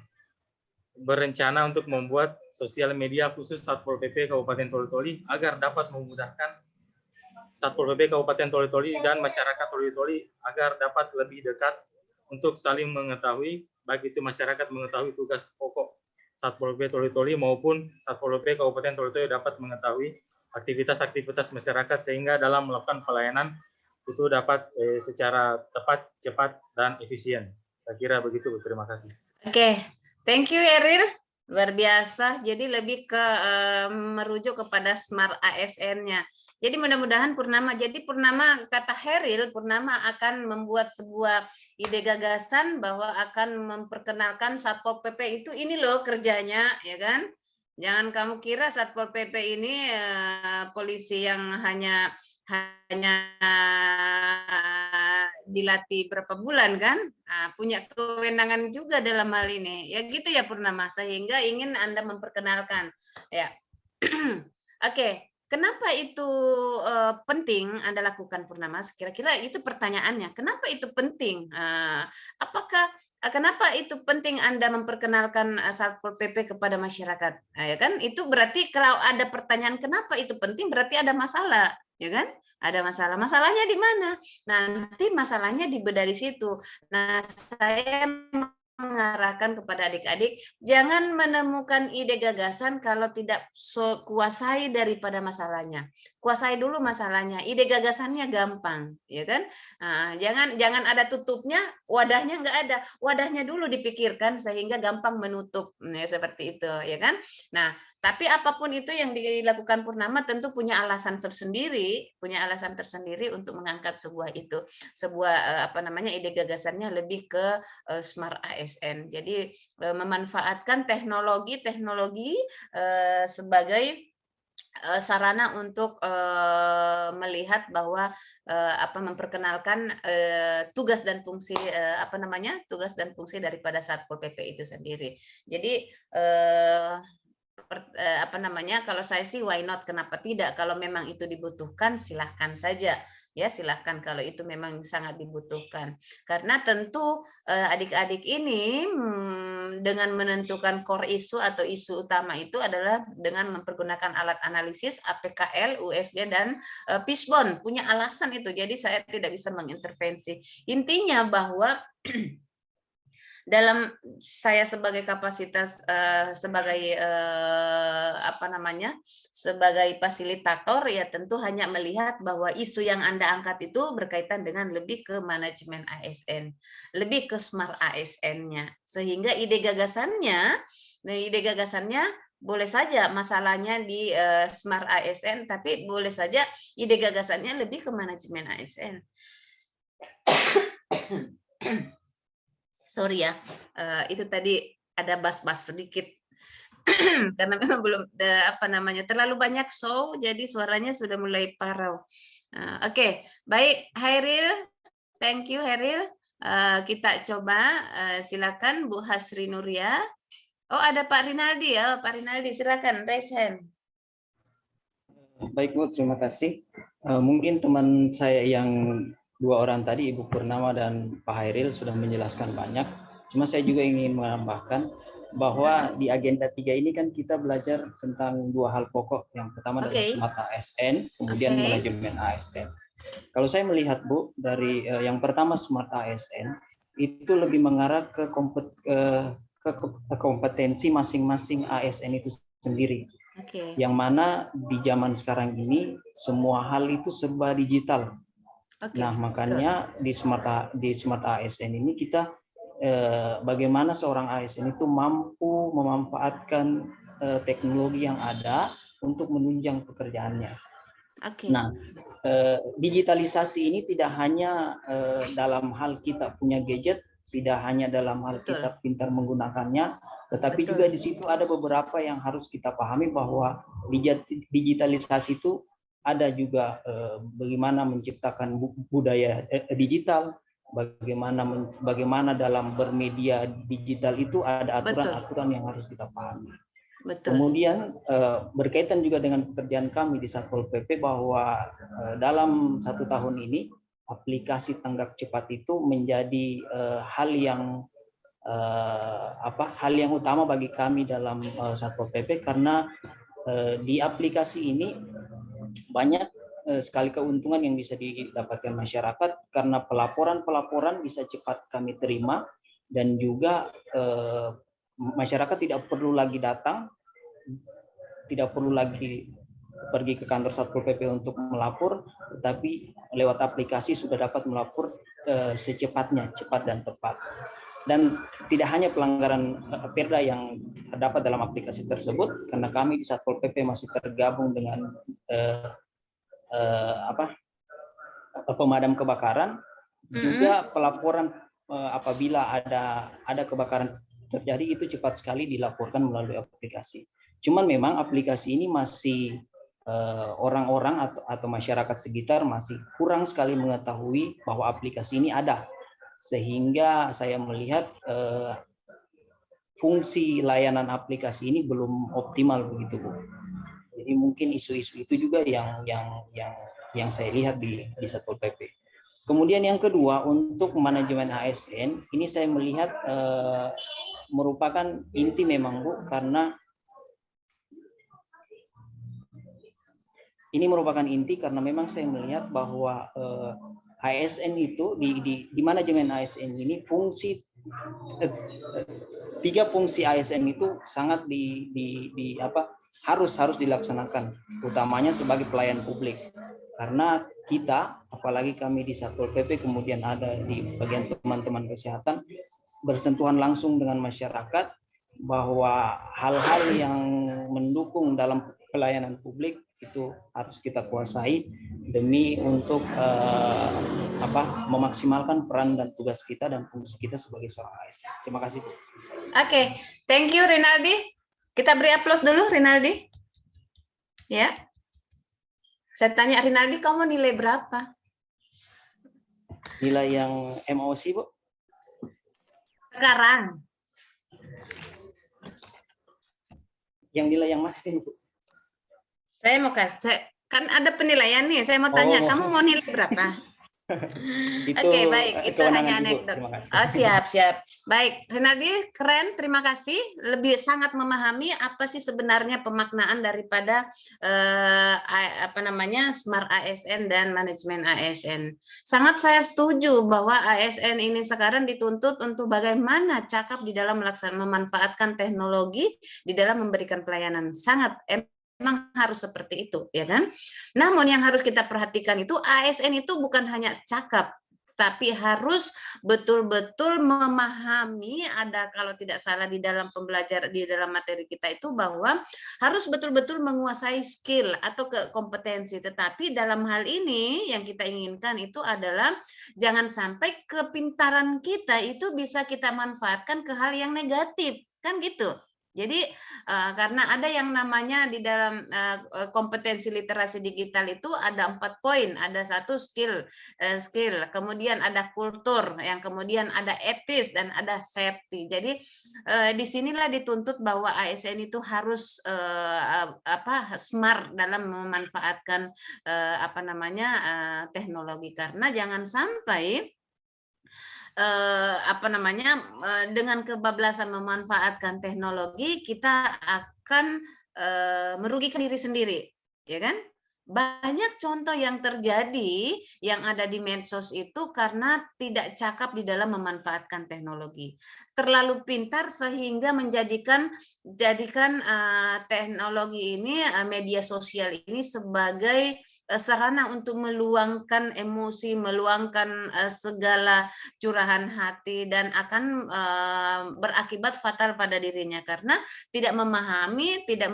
berencana untuk membuat sosial media khusus Satpol PP Kabupaten Toli-Toli agar dapat memudahkan Satpol PP Kabupaten Toli-Toli dan masyarakat Toli-Toli agar dapat lebih dekat untuk saling mengetahui, baik itu masyarakat mengetahui tugas pokok Satpol PP Toli-Toli maupun Satpol PP Kabupaten Toli-Toli dapat mengetahui aktivitas-aktivitas masyarakat, sehingga dalam melakukan pelayanan itu dapat secara tepat, cepat, dan efisien. Saya kira begitu, Bu. Terima kasih. Oke, thank you Heril. Luar biasa. Jadi lebih ke merujuk kepada Smart ASN-nya. Jadi mudah-mudahan Purnama, kata Heril, Purnama akan membuat sebuah ide gagasan bahwa akan memperkenalkan Satpol PP itu ini loh kerjanya, ya kan? Jangan kamu kira Satpol PP ini polisi yang hanya dilatih berapa bulan kan, punya kewenangan juga dalam hal ini, ya gitu ya Purnama, sehingga ingin Anda memperkenalkan ya. Oke, kenapa itu penting Anda lakukan Purnama? Kira-kira itu pertanyaannya, kenapa itu penting? Kenapa itu penting Anda memperkenalkan Satpol PP kepada masyarakat? Ya kan, itu berarti kalau ada pertanyaan kenapa itu penting, berarti ada masalah. Ya kan? Ada masalah. Masalahnya di mana? Nanti masalahnya dari situ. Nah, saya mengarahkan kepada adik-adik, jangan menemukan ide gagasan kalau tidak kuasai daripada masalahnya. Kuasai dulu masalahnya, ide gagasannya gampang, ya kan? Jangan ada tutupnya, wadahnya nggak ada. Wadahnya dulu dipikirkan sehingga gampang menutup, ya, seperti itu, ya kan? Nah, tapi apapun itu yang dilakukan Purnama tentu punya alasan tersendiri, untuk mengangkat sebuah ide gagasannya lebih ke Smart ASN. Jadi memanfaatkan teknologi sebagai sarana untuk melihat bahwa memperkenalkan tugas dan fungsi daripada Satpol PP itu sendiri. Jadi kalau saya sih why not, kenapa tidak, kalau memang itu dibutuhkan silahkan saja ya, silahkan kalau itu memang sangat dibutuhkan, karena tentu adik-adik ini dengan menentukan core isu atau isu utama itu adalah dengan mempergunakan alat analisis APKL, USG, dan Fishbone, punya alasan itu, jadi saya tidak bisa mengintervensi. Intinya bahwa dalam saya sebagai kapasitas sebagai fasilitator, ya tentu hanya melihat bahwa isu yang Anda angkat itu berkaitan dengan lebih ke manajemen ASN, lebih ke Smart ASN-nya, sehingga ide gagasannya boleh saja masalahnya di Smart ASN, tapi boleh saja ide gagasannya lebih ke manajemen ASN. Sorry ya, itu tadi ada bas-bas sedikit karena memang belum terlalu banyak show, jadi suaranya sudah mulai parau. Oke, baik Hairil, thank you Hairil. Kita coba silakan Bu Hasri Nuria. Oh, ada Pak Rinaldi ya, Pak Rinaldi silakan raise hand. Baik Bu, terima kasih. Mungkin teman saya yang dua orang tadi, Ibu Purnama dan Pak Hairil, sudah menjelaskan banyak. Cuma saya juga ingin menambahkan bahwa di agenda 3 ini kan kita belajar tentang dua hal pokok. Yang pertama adalah Smart ASN, kemudian manajemen ASN. Kalau saya melihat Bu, dari yang pertama Smart ASN, itu lebih mengarah ke kompetensi masing-masing ASN itu sendiri. Yang mana di zaman sekarang ini semua hal itu serba digital. Nah, makanya di Smart ASN ini kita bagaimana seorang ASN itu mampu memanfaatkan teknologi yang ada untuk menunjang pekerjaannya. Nah, digitalisasi ini tidak hanya dalam hal kita punya gadget, tidak hanya dalam hal kita pintar menggunakannya, tetapi juga di situ ada beberapa yang harus kita pahami bahwa digitalisasi itu ada juga bagaimana menciptakan budaya digital, bagaimana dalam bermedia digital itu ada aturan-aturan yang harus kita pahami. Kemudian berkaitan juga dengan pekerjaan kami di Satpol PP bahwa dalam 1 tahun ini aplikasi tanggap cepat itu menjadi hal yang utama bagi kami dalam Satpol PP, karena di aplikasi ini banyak sekali keuntungan yang bisa didapatkan masyarakat, karena pelaporan bisa cepat kami terima, dan juga masyarakat tidak perlu lagi datang, tidak perlu lagi pergi ke kantor Satpol PP untuk melapor, tetapi lewat aplikasi sudah dapat melapor secepatnya, cepat dan tepat. Dan tidak hanya pelanggaran Perda yang terdapat dalam aplikasi tersebut, karena kami di Satpol PP masih tergabung dengan pemadam kebakaran, juga pelaporan apabila ada kebakaran terjadi itu cepat sekali dilaporkan melalui aplikasi. Cuman memang aplikasi ini masih orang-orang atau masyarakat sekitar masih kurang sekali mengetahui bahwa aplikasi ini ada, sehingga saya melihat fungsi layanan aplikasi ini belum optimal begitu, Bu. Jadi mungkin isu-isu itu juga yang saya lihat di Satpol PP. Kemudian yang kedua, untuk manajemen ASN ini saya melihat merupakan inti memang, Bu, karena ini merupakan inti karena memang saya melihat bahwa ASN itu di manajemen ASN ini tiga fungsi ASN itu sangat harus dilaksanakan, utamanya sebagai pelayan publik. Karena kita, apalagi kami di Satpol PP, kemudian ada di bagian teman-teman kesehatan, bersentuhan langsung dengan masyarakat, bahwa hal-hal yang mendukung dalam pelayanan publik itu harus kita kuasai demi untuk memaksimalkan peran dan tugas kita dan fungsi kita sebagai seorang ASN. Terima kasih, Bu. Oke, thank you Rinaldi. Kita beri aplaus dulu Rinaldi. Ya. Saya tanya Rinaldi, kamu nilai berapa? Nilai yang MOC, Bu? Sekarang. Yang nilai yang mana sih, Bu? Saya mau kasih, kan ada penilaian nih, saya mau tanya, kamu mau nilai berapa? Oke, baik, itu hanya anekdot. Oh, siap. Baik, Rinaldi, keren, terima kasih. Lebih sangat memahami apa sih sebenarnya pemaknaan daripada Smart ASN dan manajemen ASN. Sangat saya setuju bahwa ASN ini sekarang dituntut untuk bagaimana cakap di dalam memanfaatkan teknologi di dalam memberikan pelayanan. Sangat memang harus seperti itu, ya kan? Namun yang harus kita perhatikan itu ASN itu bukan hanya cakap, tapi harus betul-betul memahami, ada kalau tidak salah di dalam pembelajaran di dalam materi kita itu, bahwa harus betul-betul menguasai skill atau kompetensi. Tetapi dalam hal ini yang kita inginkan itu adalah jangan sampai kepintaran kita itu bisa kita manfaatkan ke hal yang negatif, kan gitu. Jadi karena ada yang namanya di dalam kompetensi literasi digital itu ada 4 poin, ada 1 skill, kemudian ada kultur, yang kemudian ada etis dan ada safety. Jadi disinilah dituntut bahwa ASN itu harus smart dalam memanfaatkan teknologi, karena jangan sampai dengan kebablasan memanfaatkan teknologi kita akan merugikan diri sendiri, ya kan? banyak contoh yang terjadi yang ada di medsos itu karena tidak cakap di dalam memanfaatkan teknologi. Terlalu pintar sehingga menjadikan teknologi ini, media sosial ini sebagai sarana untuk meluangkan emosi, meluangkan segala curahan hati, dan akan berakibat fatal pada dirinya karena tidak memahami, tidak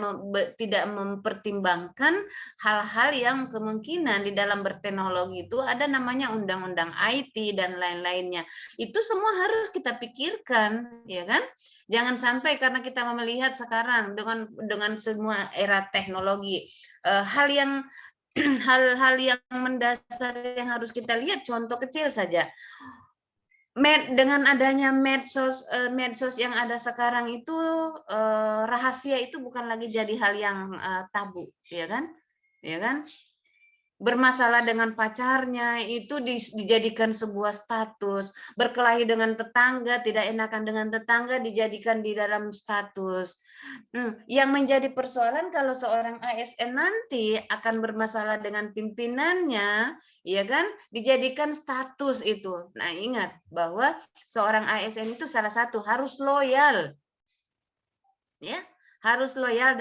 mempertimbangkan hal-hal yang kemungkinan di dalam berteknologi itu ada namanya undang-undang IT dan lain-lainnya. Itu semua harus kita pikirkan, ya kan? Jangan sampai karena kita melihat sekarang dengan semua era teknologi, hal-hal yang mendasar yang harus kita lihat, contoh kecil saja. Dengan adanya medsos yang ada sekarang itu, rahasia itu bukan lagi jadi hal yang tabu, ya kan? Ya kan? Bermasalah dengan pacarnya itu dijadikan sebuah status, berkelahi dengan tetangga, tidak enakan dengan tetangga dijadikan di dalam status. Yang menjadi persoalan kalau seorang ASN nanti akan bermasalah dengan pimpinannya, ya kan, dijadikan status itu. Nah, ingat bahwa seorang ASN itu salah satu harus loyal, ya. Harus loyal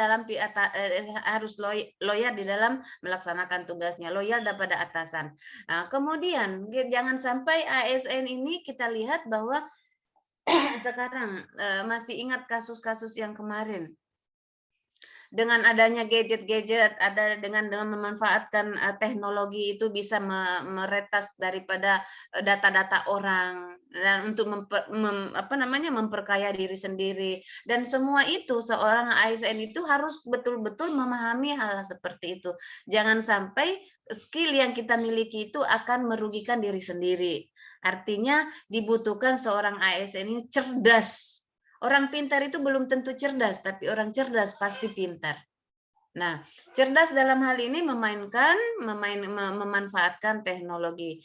di dalam melaksanakan tugasnya, loyal pada atasan. Nah, kemudian jangan sampai ASN ini kita lihat bahwa sekarang masih ingat kasus-kasus yang kemarin. Dengan adanya gadget-gadget, dengan memanfaatkan teknologi itu bisa meretas daripada data-data orang dan untuk memperkaya diri sendiri, dan semua itu seorang ASN itu harus betul-betul memahami hal seperti itu. Jangan sampai skill yang kita miliki itu akan merugikan diri sendiri. Artinya dibutuhkan seorang ASN ini cerdas. Orang pintar itu belum tentu cerdas, tapi orang cerdas pasti pintar. Nah, cerdas dalam hal ini memanfaatkan teknologi.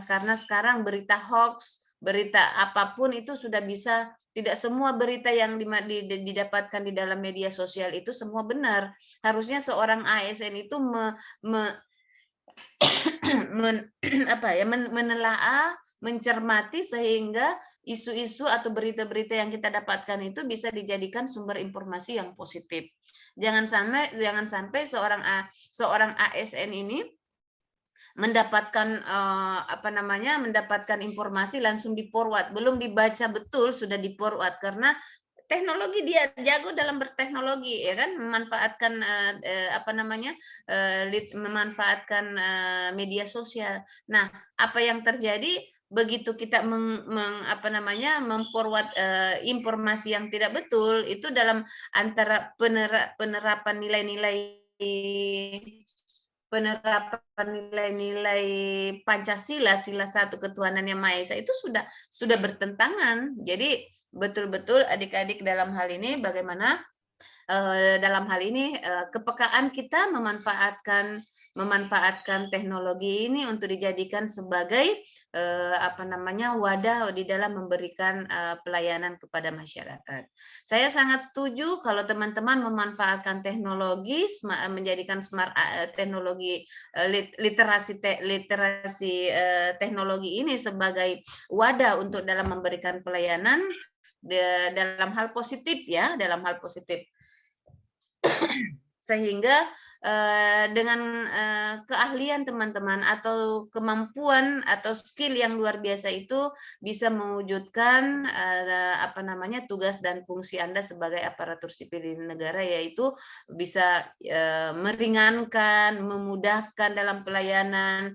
Karena sekarang berita hoax, berita apapun itu sudah bisa, tidak semua berita yang didapatkan di dalam media sosial itu semua benar. Harusnya seorang ASN itu menelaah, mencermati sehingga isu-isu atau berita-berita yang kita dapatkan itu bisa dijadikan sumber informasi yang positif. Jangan sampai seorang ASN ini mendapatkan mendapatkan informasi langsung di-forward, belum dibaca betul sudah di-forward, karena teknologi dia jago dalam berteknologi, ya kan, memanfaatkan memanfaatkan media sosial. Nah, apa yang terjadi begitu kita memforward informasi yang tidak betul itu dalam antara penerapan nilai-nilai Pancasila, sila 1 ketuhanan yang Maha Esa itu sudah bertentangan. Jadi betul-betul adik-adik dalam hal ini bagaimana kepekaan kita memanfaatkan teknologi ini untuk dijadikan sebagai wadah di dalam memberikan pelayanan kepada masyarakat. Saya sangat setuju kalau teman-teman memanfaatkan teknologi, menjadikan smart teknologi, literasi teknologi ini sebagai wadah untuk dalam memberikan pelayanan dalam hal positif, ya, dalam hal positif. Sehingga dengan keahlian teman-teman atau kemampuan atau skill yang luar biasa itu bisa mewujudkan tugas dan fungsi Anda sebagai aparatur sipil di negara, yaitu bisa meringankan, memudahkan dalam pelayanan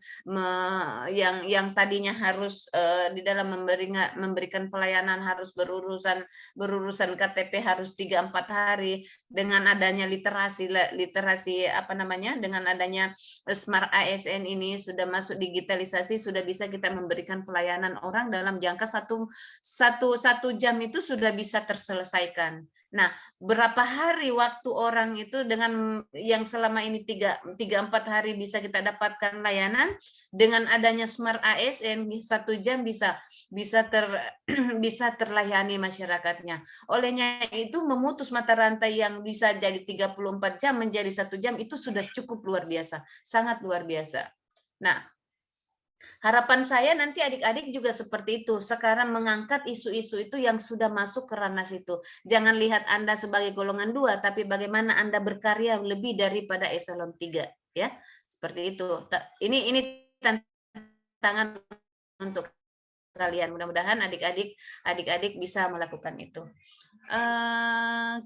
yang tadinya harus di dalam memberikan pelayanan harus berurusan KTP harus 3-4 hari. Dengan adanya literasi dengan adanya Smart ASN ini sudah masuk digitalisasi, sudah bisa kita memberikan pelayanan orang dalam jangka satu jam itu sudah bisa terselesaikan. Nah, berapa hari waktu orang itu dengan yang selama ini 3-4 hari bisa kita dapatkan layanan, dengan adanya Smart ASN 1 jam bisa bisa terlayani masyarakatnya. Olehnya itu memutus mata rantai yang bisa jadi 34 jam menjadi 1 jam itu sudah cukup luar biasa, sangat luar biasa. Nah, harapan saya nanti adik-adik juga seperti itu. Sekarang mengangkat isu-isu itu yang sudah masuk ke ranah situ. Jangan lihat Anda sebagai golongan 2, tapi bagaimana Anda berkarya lebih daripada eselon 3, ya. Seperti itu. Ini tantangan untuk kalian. Mudah-mudahan adik-adik bisa melakukan itu.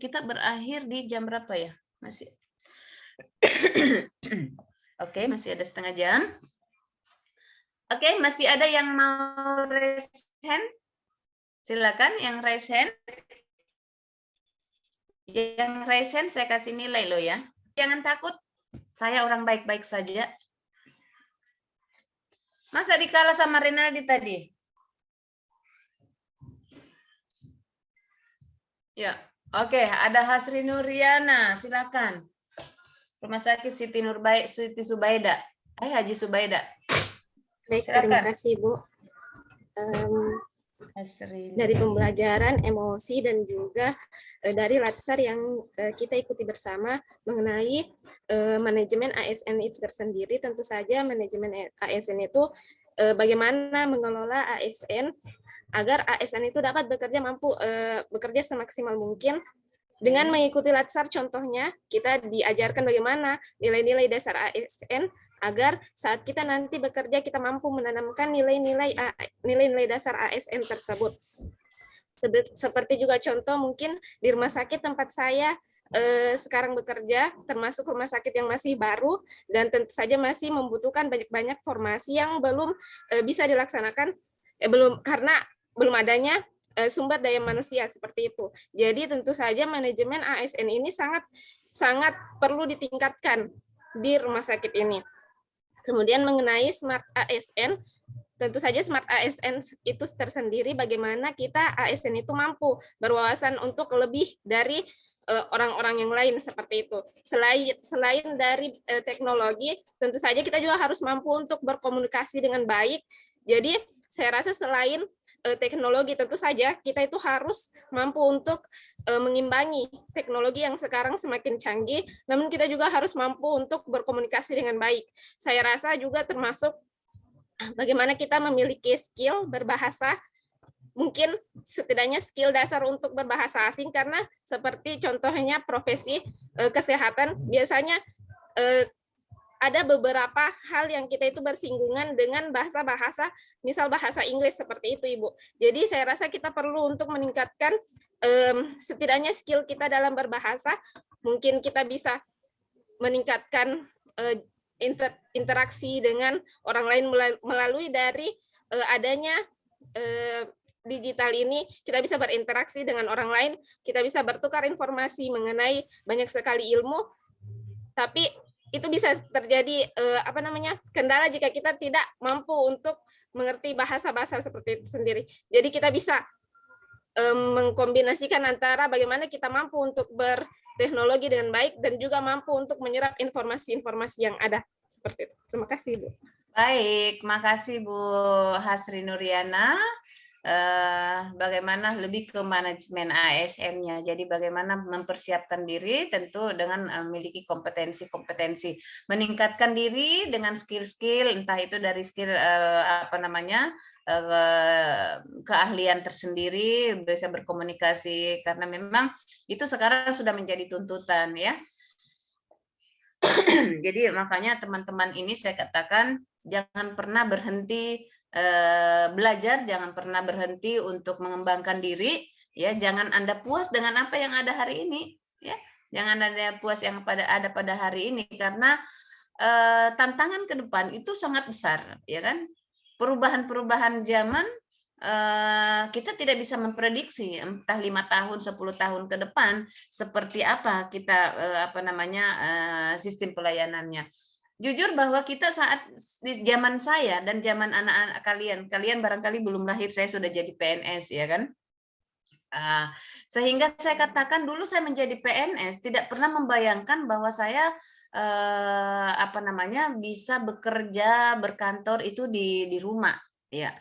Kita berakhir di jam berapa ya? Masih. Oke, masih ada setengah jam. Oke, masih ada yang mau raise hand? Silakan yang raise hand. Yang raise hand saya kasih nilai loh ya. Jangan takut, saya orang baik-baik saja. Masa dikalah sama Renaldi tadi? Ya, oke, ada Hasri Nuriana, silakan. Rumah Sakit Siti Subaida. Haji Subaida. Baik, terima kasih Bu. Dari pembelajaran emosi dan juga dari latsar yang kita ikuti bersama mengenai manajemen ASN itu tersendiri, tentu saja manajemen ASN itu bagaimana mengelola ASN agar ASN itu dapat bekerja semaksimal mungkin. Dengan mengikuti latsar, contohnya kita diajarkan bagaimana nilai-nilai dasar ASN agar saat kita nanti bekerja kita mampu menanamkan nilai-nilai dasar ASN tersebut. Seperti juga contoh mungkin di rumah sakit tempat saya sekarang bekerja, termasuk rumah sakit yang masih baru dan tentu saja masih membutuhkan banyak-banyak formasi yang belum bisa dilaksanakan karena belum adanya sumber daya manusia seperti itu. Jadi tentu saja manajemen ASN ini sangat perlu ditingkatkan di rumah sakit ini. Kemudian mengenai Smart ASN, tentu saja Smart ASN itu tersendiri bagaimana kita ASN itu mampu berwawasan untuk lebih dari orang-orang yang lain seperti itu. Selain dari teknologi, tentu saja kita juga harus mampu untuk berkomunikasi dengan baik. Jadi saya rasa selain teknologi, tentu saja kita itu harus mampu untuk mengimbangi teknologi yang sekarang semakin canggih, namun kita juga harus mampu untuk berkomunikasi dengan baik. Saya rasa juga termasuk bagaimana kita memiliki skill berbahasa, mungkin setidaknya skill dasar untuk berbahasa asing, karena seperti contohnya profesi kesehatan, biasanya ada beberapa hal yang kita itu bersinggungan dengan bahasa-bahasa, misal bahasa Inggris seperti itu, Ibu. Jadi saya rasa kita perlu untuk meningkatkan setidaknya skill kita dalam berbahasa. Mungkin kita bisa meningkatkan interaksi dengan orang lain melalui dari adanya digital ini, kita bisa berinteraksi dengan orang lain, kita bisa bertukar informasi mengenai banyak sekali ilmu, tapi itu bisa terjadi kendala jika kita tidak mampu untuk mengerti bahasa-bahasa seperti itu sendiri. Jadi kita bisa mengkombinasikan antara bagaimana kita mampu untuk berteknologi dengan baik dan juga mampu untuk menyerap informasi-informasi yang ada seperti itu. Terima kasih, Bu. Baik, makasih Bu Hasri Nuriana. Bagaimana lebih ke manajemen ASN-nya. Jadi bagaimana mempersiapkan diri tentu dengan memiliki kompetensi-kompetensi, meningkatkan diri dengan skill-skill, entah itu dari skill keahlian tersendiri, bisa berkomunikasi, karena memang itu sekarang sudah menjadi tuntutan ya. Jadi makanya teman-teman ini saya katakan jangan pernah berhenti belajar, jangan pernah berhenti untuk mengembangkan diri, ya. Jangan Anda puas dengan apa yang ada hari ini, ya. Jangan Anda puas yang ada pada hari ini, karena tantangan ke depan itu sangat besar, ya kan? Perubahan-perubahan zaman kita tidak bisa memprediksi entah 5 tahun, 10 tahun ke depan seperti apa kita sistem pelayanannya. Jujur bahwa kita saat di zaman saya dan zaman anak-anak kalian barangkali belum lahir, saya sudah jadi PNS ya kan. Sehingga saya katakan dulu saya menjadi PNS tidak pernah membayangkan bahwa saya bisa bekerja berkantor itu di rumah, ya.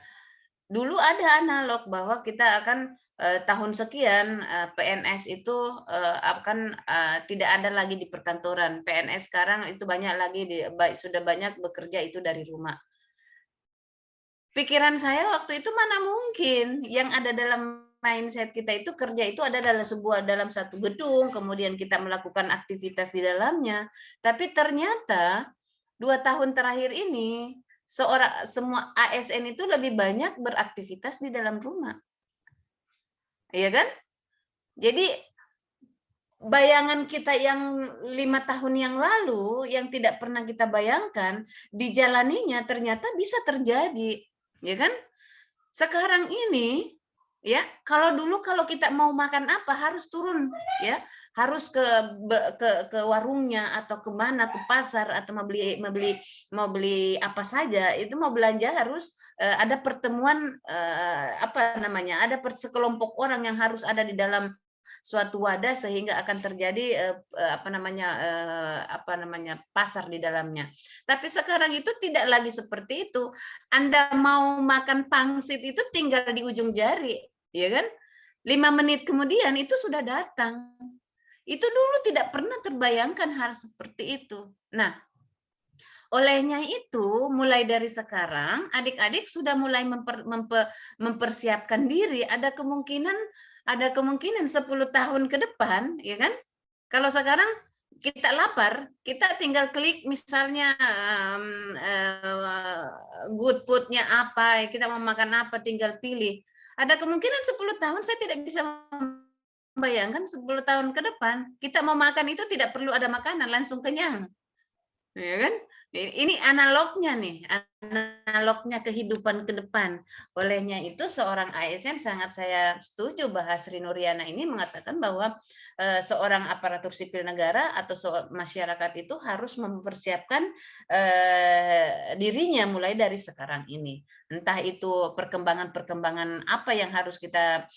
Dulu ada analog bahwa kita akan tahun sekian PNS itu akan tidak ada lagi di perkantoran. PNS sekarang itu banyak lagi sudah banyak bekerja itu dari rumah. Pikiran saya waktu itu mana mungkin yang ada dalam mindset kita itu kerja itu ada dalam satu gedung, kemudian kita melakukan aktivitas di dalamnya. Tapi ternyata 2 tahun terakhir ini semua ASN itu lebih banyak beraktivitas di dalam rumah. Iya kan? Jadi bayangan kita yang 5 tahun yang lalu yang tidak pernah kita bayangkan dijalaninya ternyata bisa terjadi, ya kan? Sekarang ini ya, kalau dulu kalau kita mau makan apa harus turun ya, harus ke warungnya atau ke mana, ke pasar atau mau beli apa saja, itu mau belanja harus ada pertemuan ada sekelompok orang yang harus ada di dalam suatu wadah sehingga akan terjadi pasar di dalamnya. Tapi sekarang itu tidak lagi seperti itu. Anda mau makan pangsit itu tinggal di ujung jari, ya kan? 5 menit kemudian itu sudah datang. Itu dulu tidak pernah terbayangkan hal seperti itu. Nah, olehnya itu mulai dari sekarang adik-adik sudah mulai mempersiapkan diri. Ada kemungkinan 10 tahun ke depan, ya kan? Kalau sekarang kita lapar, kita tinggal klik misalnya good food-nya apa, kita mau makan apa, tinggal pilih. Ada kemungkinan 10 tahun saya tidak bisa membayangkan 10 tahun ke depan kita mau makan itu tidak perlu ada makanan, langsung kenyang. Ya kan? Ini analognya nih, analognya kehidupan ke depan. Olehnya itu seorang ASN sangat saya setuju bahwa Sri Nuriana ini mengatakan bahwa seorang aparatur sipil negara atau masyarakat itu harus mempersiapkan dirinya mulai dari sekarang ini. Entah itu perkembangan-perkembangan apa yang harus kita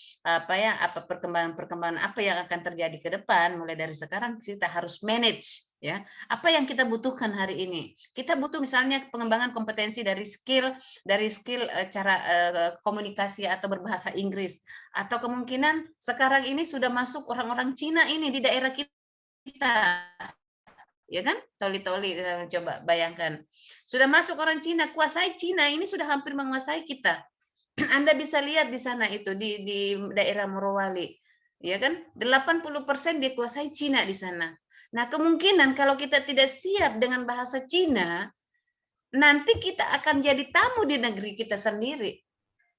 perkembangan-perkembangan apa yang akan terjadi ke depan, mulai dari sekarang kita harus manage ya. Apa yang kita butuhkan hari ini? Kita butuh misalnya pengembangan kompetensi dari skill cara komunikasi atau berbahasa Inggris, atau kemungkinan sekarang ini sudah masuk orang-orang Cina ini di daerah kita. Ya kan? Toli-toli, coba bayangkan. Sudah masuk orang Cina, kuasai Cina, ini sudah hampir menguasai kita. Anda bisa lihat di sana itu di daerah Morowali. Ya kan? 80% dikuasai Cina di sana. Nah, kemungkinan kalau kita tidak siap dengan bahasa Cina, nanti kita akan jadi tamu di negeri kita sendiri.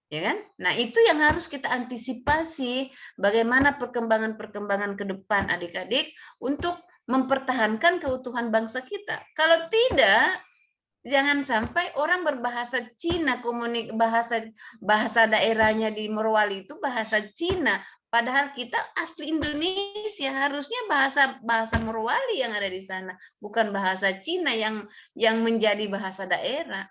Ya kan? Nah, itu yang harus kita antisipasi, bagaimana perkembangan-perkembangan ke depan adik-adik untuk mempertahankan keutuhan bangsa kita. Kalau tidak, jangan sampai orang berbahasa Cina, bahasa daerahnya di Morowali itu bahasa Cina, padahal kita asli Indonesia, harusnya bahasa Morowali yang ada di sana, bukan bahasa Cina yang menjadi bahasa daerah.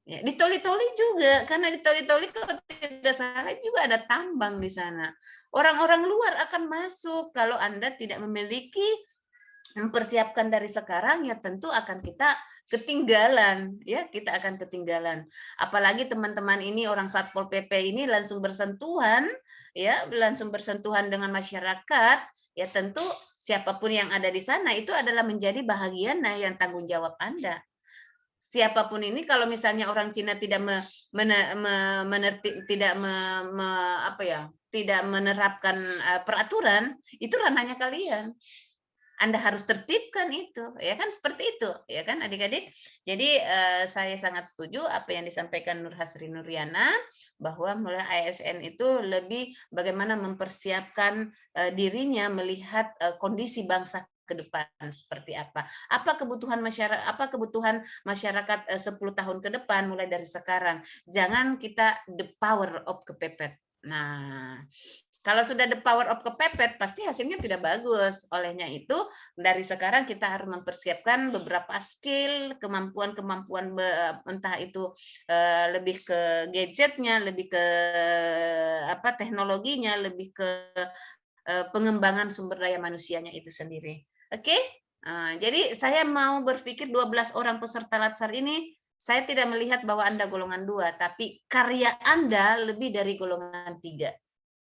Ya, di Toli-Toli juga, karena di Toli-Toli kalau tidak salah juga ada tambang di sana. Orang-orang luar akan masuk kalau Anda tidak mempersiapkan dari sekarang, ya tentu akan kita ketinggalan, ya kita akan ketinggalan. Apalagi teman-teman ini orang Satpol PP ini langsung bersentuhan dengan masyarakat, ya tentu siapapun yang ada di sana itu adalah menjadi bahagian yang tanggung jawab Anda. Siapapun ini kalau misalnya orang Cina tidak tidak menerapkan peraturan, itu ranahnya kalian. Anda harus tertibkan itu, ya kan, seperti itu, ya kan adik-adik. Jadi saya sangat setuju apa yang disampaikan Nur Hasri Nuriana, bahwa mulai ASN itu lebih bagaimana mempersiapkan dirinya melihat kondisi bangsa ke depan seperti apa. Apa kebutuhan masyarakat 10 tahun ke depan mulai dari sekarang. Jangan kita the power of kepepet. Nah, Kalau sudah the power of kepepet, pasti hasilnya tidak bagus. Olehnya itu, dari sekarang kita harus mempersiapkan beberapa skill, kemampuan-kemampuan, entah itu lebih ke gadgetnya, lebih ke teknologinya, lebih ke pengembangan sumber daya manusianya itu sendiri. Oke? Jadi saya mau berpikir 12 orang peserta Latsar ini, saya tidak melihat bahwa Anda golongan 2, tapi karya Anda lebih dari golongan 3.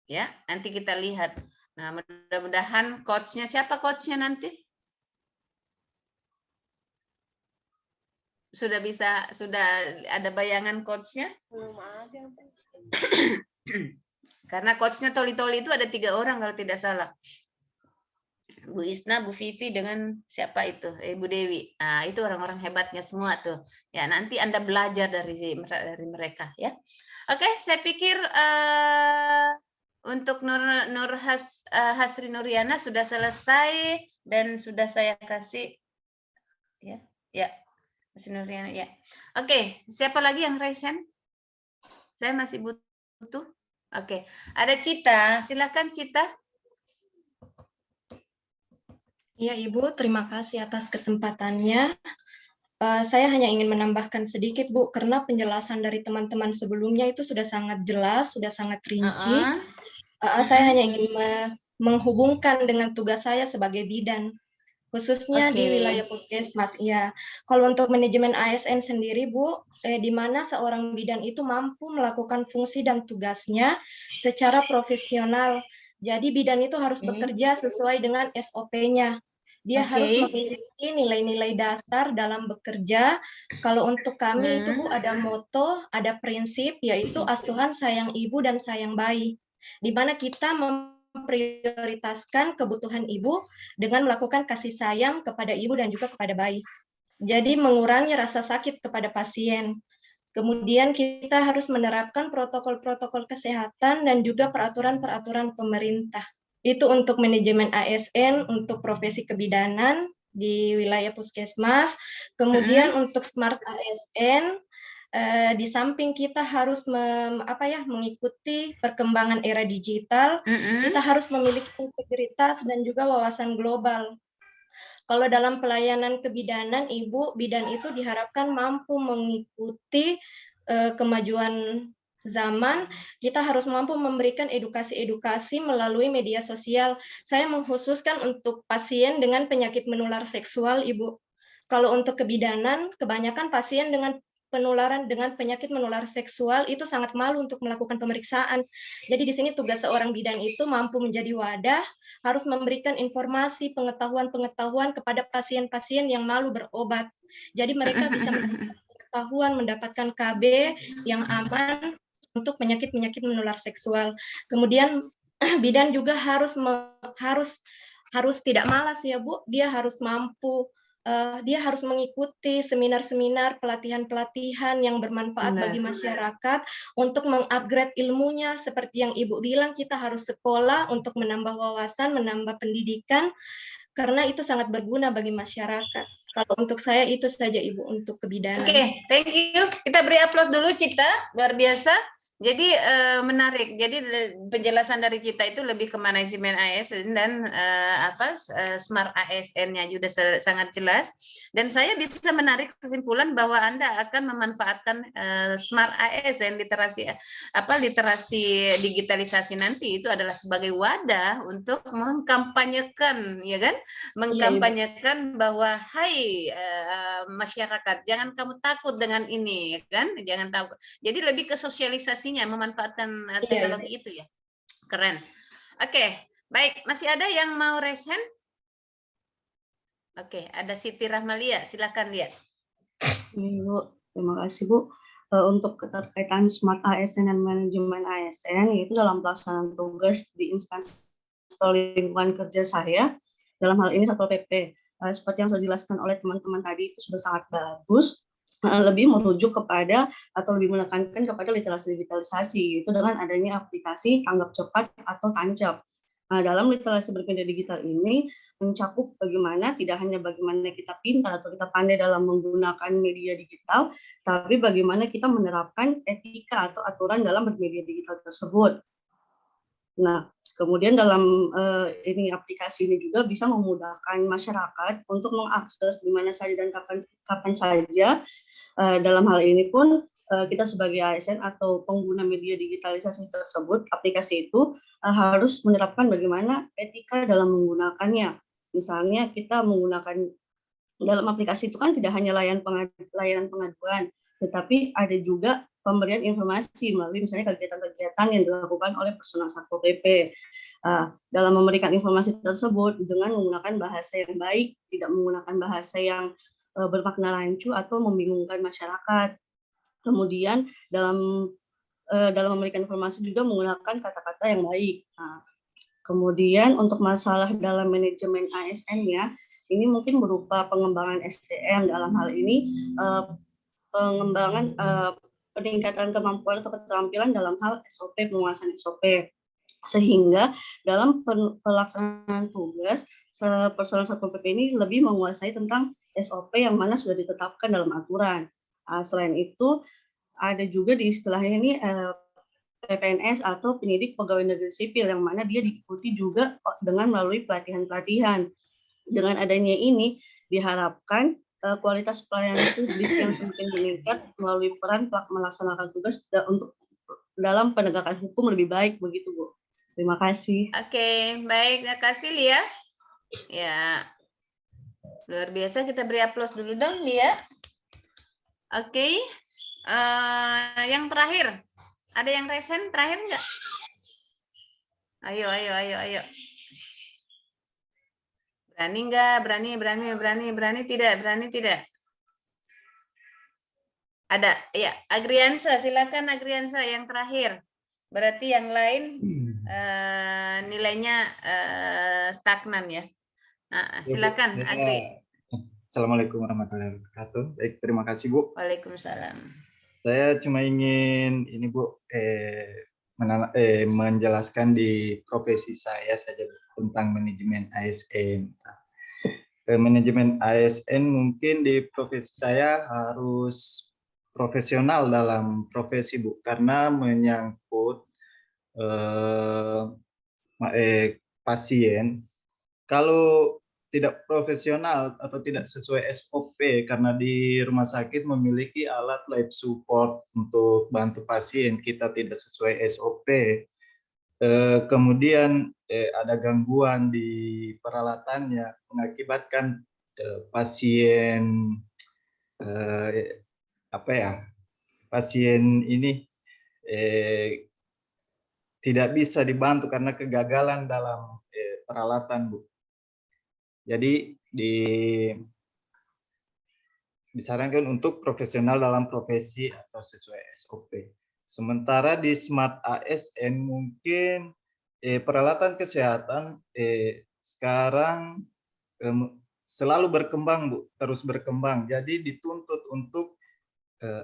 Ya, nanti kita lihat. Nah, mudah-mudahan coachnya, siapa coachnya nanti? Sudah ada bayangan coachnya? Belum ada. Karena coachnya Toli-Toli itu ada 3 orang kalau tidak salah. Bu Isna, Bu Vivi, dengan siapa itu? Ibu Dewi. Nah, itu orang-orang hebatnya semua tuh. Ya, nanti Anda belajar dari mereka ya. Oke, saya pikir untuk Hasri Nuriana sudah selesai dan sudah saya kasih ya Hasri Nuriana ya. Oke, siapa lagi yang raise hand? Saya masih butuh. Oke, ada Cita, silakan Cita. Iya Ibu, terima kasih atas kesempatannya. Saya hanya ingin menambahkan sedikit Bu, karena penjelasan dari teman-teman sebelumnya itu sudah sangat jelas, sudah sangat rinci. Saya hanya ingin menghubungkan dengan tugas saya sebagai bidan, khususnya di wilayah puskesmas. Ya, kalau untuk manajemen ASN sendiri Bu, di mana seorang bidan itu mampu melakukan fungsi dan tugasnya secara profesional. Jadi bidan itu harus bekerja sesuai dengan SOP-nya. Dia harus memiliki nilai-nilai dasar dalam bekerja. Kalau untuk kami itu Bu ada moto, ada prinsip, yaitu asuhan sayang ibu dan sayang bayi. Di mana kita memprioritaskan kebutuhan ibu dengan melakukan kasih sayang kepada ibu dan juga kepada bayi. Jadi mengurangi rasa sakit kepada pasien. Kemudian kita harus menerapkan protokol-protokol kesehatan dan juga peraturan-peraturan pemerintah. Itu untuk manajemen ASN, untuk profesi kebidanan di wilayah puskesmas. Kemudian untuk smart ASN, di samping kita harus mengikuti perkembangan era digital, kita harus memiliki integritas dan juga wawasan global. Kalau dalam pelayanan kebidanan, Ibu, bidan itu diharapkan mampu mengikuti kemajuan zaman. Kita harus mampu memberikan edukasi-edukasi melalui media sosial. Saya mengkhususkan untuk pasien dengan penyakit menular seksual, Ibu. Kalau untuk kebidanan, kebanyakan pasien dengan penyakit menular seksual itu sangat malu untuk melakukan pemeriksaan. Jadi di sini tugas seorang bidan itu mampu menjadi wadah, harus memberikan informasi, pengetahuan-pengetahuan kepada pasien-pasien yang malu berobat. Jadi mereka bisa mendapatkan pengetahuan, mendapatkan KB yang aman untuk penyakit-penyakit menular seksual. Kemudian bidan juga harus tidak malas ya Bu, dia harus mampu, dia harus mengikuti seminar-seminar, pelatihan-pelatihan yang bermanfaat bagi masyarakat untuk mengupgrade ilmunya. Seperti yang Ibu bilang, kita harus sekolah untuk menambah wawasan, menambah pendidikan, karena itu sangat berguna bagi masyarakat. Kalau untuk saya itu saja Ibu untuk kebidanan. Oke, thank you. Kita beri aplaus dulu Cita, luar biasa. Jadi menarik. Jadi penjelasan dari Cita itu lebih ke manajemen ASN dan smart ASN-nya juga sangat jelas. Dan saya bisa menarik kesimpulan bahwa Anda akan memanfaatkan smart ASN literasi digitalisasi nanti itu adalah sebagai wadah untuk mengkampanyekan, ya kan? Mengkampanyekan bahwa hai masyarakat, jangan kamu takut dengan ini, ya kan? Jangan takut. Jadi lebih ke sosialisasi memanfaatkan teknologi itu ya. Keren. Oke, baik. Masih ada yang mau raise hand? Oke, ada Siti Rahmalia. Silakan lihat. Bu, terima kasih Bu. Untuk keterkaitan smart ASN dan manajemen ASN, yaitu dalam pelaksanaan tugas di instansi lingkungan kerja saya, dalam hal ini Satpol PP. Seperti yang sudah dijelaskan oleh teman-teman tadi, itu sudah sangat bagus. Lebih merujuk kepada atau lebih menekankan kepada literasi digitalisasi, itu dengan adanya aplikasi tanggap cepat atau tancap. Dalam literasi bermedia digital ini mencakup bagaimana tidak hanya bagaimana kita pintar atau kita pandai dalam menggunakan media digital, tapi bagaimana kita menerapkan etika atau aturan dalam bermedia digital tersebut. Nah, Kemudian dalam aplikasi ini juga bisa memudahkan masyarakat untuk mengakses di mana saja dan kapan saja. Dalam hal ini pun kita sebagai ASN atau pengguna media digitalisasi tersebut, aplikasi itu harus menerapkan bagaimana etika dalam menggunakannya. Misalnya kita menggunakan dalam aplikasi itu kan tidak hanya layanan pengaduan, tetapi ada juga pemberian informasi melalui misalnya kegiatan-kegiatan yang dilakukan oleh personal Satpol PP. Dalam memberikan informasi tersebut dengan menggunakan bahasa yang baik, tidak menggunakan bahasa yang bermakna rancu atau membingungkan masyarakat. Kemudian dalam memberikan informasi juga menggunakan kata-kata yang baik. Kemudian untuk masalah dalam manajemen ASN-nya, ini mungkin berupa pengembangan SDM dalam hal ini, pengembangan peningkatan kemampuan atau keterampilan dalam hal SOP, penguasaan SOP. Sehingga dalam pelaksanaan tugas, personel Satpol PP ini lebih menguasai tentang SOP yang mana sudah ditetapkan dalam aturan. Selain itu, ada juga di istilahnya ini PPNS atau penyidik pegawai negeri sipil yang mana dia diikuti juga dengan melalui pelatihan-pelatihan. Dengan adanya ini diharapkan kualitas pelayanan publik yang semakin meningkat melalui peran melaksanakan tugas untuk dalam penegakan hukum lebih baik begitu, Bu. Terima kasih. Oke, baik, terima kasih Lia. Ya, luar biasa, kita beri aplaus dulu dong Lia. Oke, yang terakhir, ada yang resen terakhir nggak? Ayo. Berani nggak? Berani tidak? Ada, ya. Agriansa, silakan Agriansa yang terakhir. Berarti yang lain nilainya stagnan ya. Nah, silakan Agri. Assalamualaikum warahmatullahi wabarakatuh. Baik, terima kasih Bu. Waalaikumsalam. Saya cuma ingin ini Bu menjelaskan di profesi saya saja tentang manajemen ASN. Manajemen ASN mungkin di profesi saya harus profesional dalam profesi Bu, karena menyangkut pasien. Kalau tidak profesional atau tidak sesuai SOP, karena di rumah sakit memiliki alat life support untuk bantu pasien, kita tidak sesuai SOP. Kemudian ada gangguan di peralatannya mengakibatkan pasien pasien ini tidak bisa dibantu karena kegagalan dalam peralatan, Bu. Jadi disarankan untuk profesional dalam profesi atau sesuai SOP. Sementara di Smart ASN mungkin peralatan kesehatan sekarang selalu berkembang, Bu, terus berkembang. Jadi dituntut untuk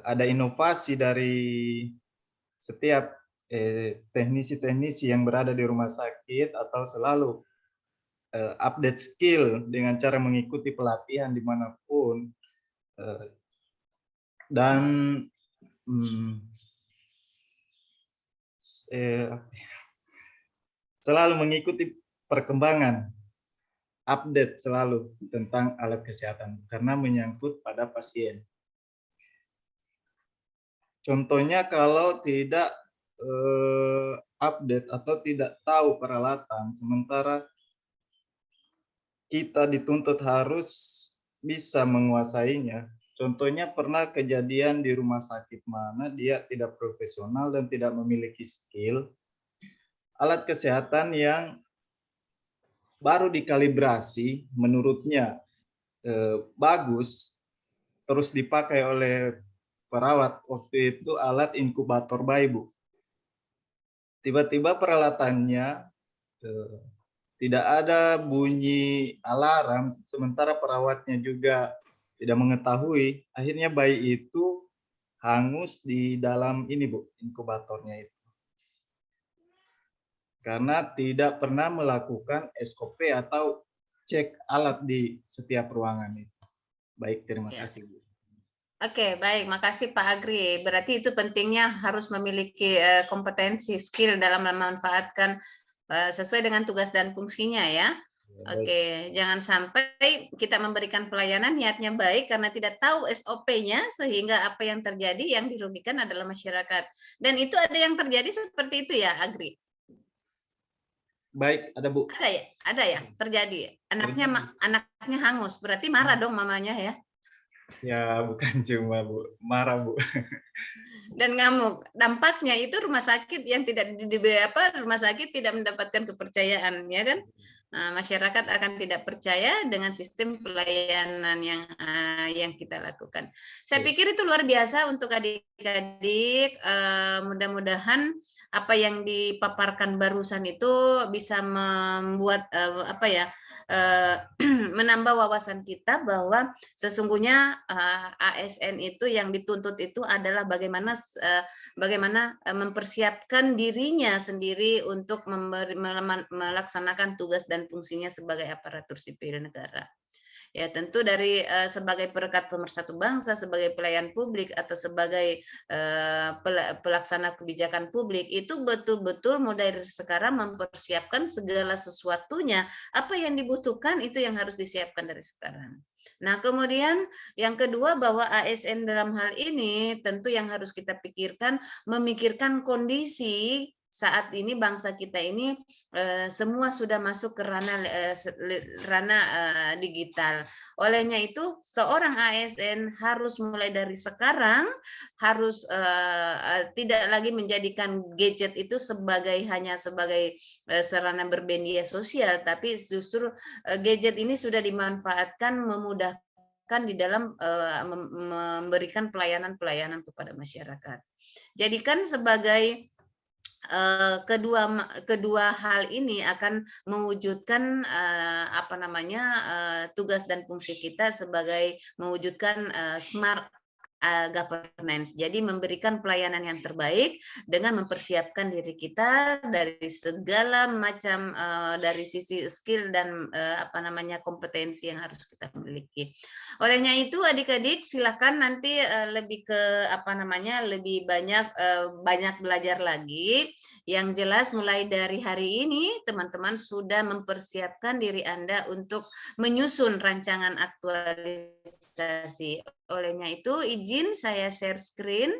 ada inovasi dari setiap teknisi-teknisi yang berada di rumah sakit atau selalu update skill dengan cara mengikuti pelatihan dimanapun dan selalu mengikuti perkembangan, update selalu tentang alat kesehatan karena menyangkut pada pasien. Contohnya kalau tidak update atau tidak tahu peralatan, sementara kita dituntut harus bisa menguasainya. Contohnya pernah kejadian di rumah sakit mana dia tidak profesional dan tidak memiliki skill. Alat kesehatan yang baru dikalibrasi menurutnya bagus, terus dipakai oleh perawat. Waktu itu alat inkubator bayi, Bu. Tiba-tiba peralatannya tidak ada bunyi alarm, sementara perawatnya juga tidak mengetahui. Akhirnya bayi itu hangus di dalam ini, Bu, inkubatornya itu. Karena tidak pernah melakukan SOP atau cek alat di setiap ruangan itu. Baik, terima kasih, Bu. Oke, baik. Makasih Pak Agri. Berarti itu pentingnya harus memiliki kompetensi, skill dalam memanfaatkan sesuai dengan tugas dan fungsinya ya. Oke, jangan sampai kita memberikan pelayanan niatnya baik karena tidak tahu SOP-nya sehingga apa yang terjadi yang dirugikan adalah masyarakat. Dan itu ada yang terjadi seperti itu ya, Agri? Baik, ada Bu. Ada ya, terjadi. Anaknya hangus, berarti marah dong mamanya ya? Ya, bukan cuma Bu, marah Bu. Dan ngamuk. Dampaknya itu rumah sakit yang tidak rumah sakit tidak mendapatkan kepercayaan, ya kan? Nah, masyarakat akan tidak percaya dengan sistem pelayanan yang kita lakukan. Saya pikir itu luar biasa untuk adik-adik. Mudah-mudahan apa yang dipaparkan barusan itu bisa membuat menambah wawasan kita bahwa sesungguhnya ASN itu yang dituntut itu adalah bagaimana mempersiapkan dirinya sendiri untuk melaksanakan tugas dan fungsinya sebagai aparatur sipil negara. Ya tentu dari sebagai perekat pemersatu bangsa, sebagai pelayan publik atau sebagai pelaksana kebijakan publik itu betul-betul mulai dari sekarang mempersiapkan segala sesuatunya. Apa yang dibutuhkan itu yang harus disiapkan dari sekarang. Nah kemudian yang kedua bahwa ASN dalam hal ini tentu yang harus kita pikirkan, memikirkan kondisi saat ini bangsa kita ini semua sudah masuk ke ranah digital. Olehnya itu seorang ASN harus mulai dari sekarang harus tidak lagi menjadikan gadget itu hanya sebagai sarana bermedia sosial, tapi justru gadget ini sudah dimanfaatkan memudahkan di dalam memberikan pelayanan-pelayanan kepada masyarakat. Jadikan sebagai kedua hal ini akan mewujudkan tugas dan fungsi kita sebagai mewujudkan smart governance. Jadi memberikan pelayanan yang terbaik dengan mempersiapkan diri kita dari segala macam dari sisi skill dan kompetensi yang harus kita miliki. Olehnya itu adik-adik silakan nanti lebih ke lebih banyak belajar lagi. Yang jelas mulai dari hari ini teman-teman sudah mempersiapkan diri Anda untuk menyusun rancangan aktualisasi. Olehnya itu izin saya share screen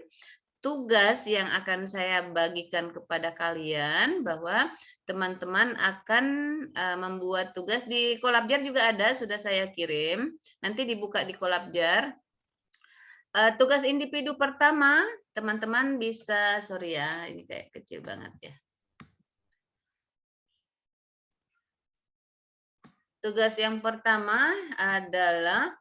tugas yang akan saya bagikan kepada kalian bahwa teman-teman akan membuat tugas di Kolabjar juga ada, sudah saya kirim. Nanti dibuka di Kolabjar. Tugas individu pertama, teman-teman bisa, sorry ya, ini kayak kecil banget ya. Tugas yang pertama adalah,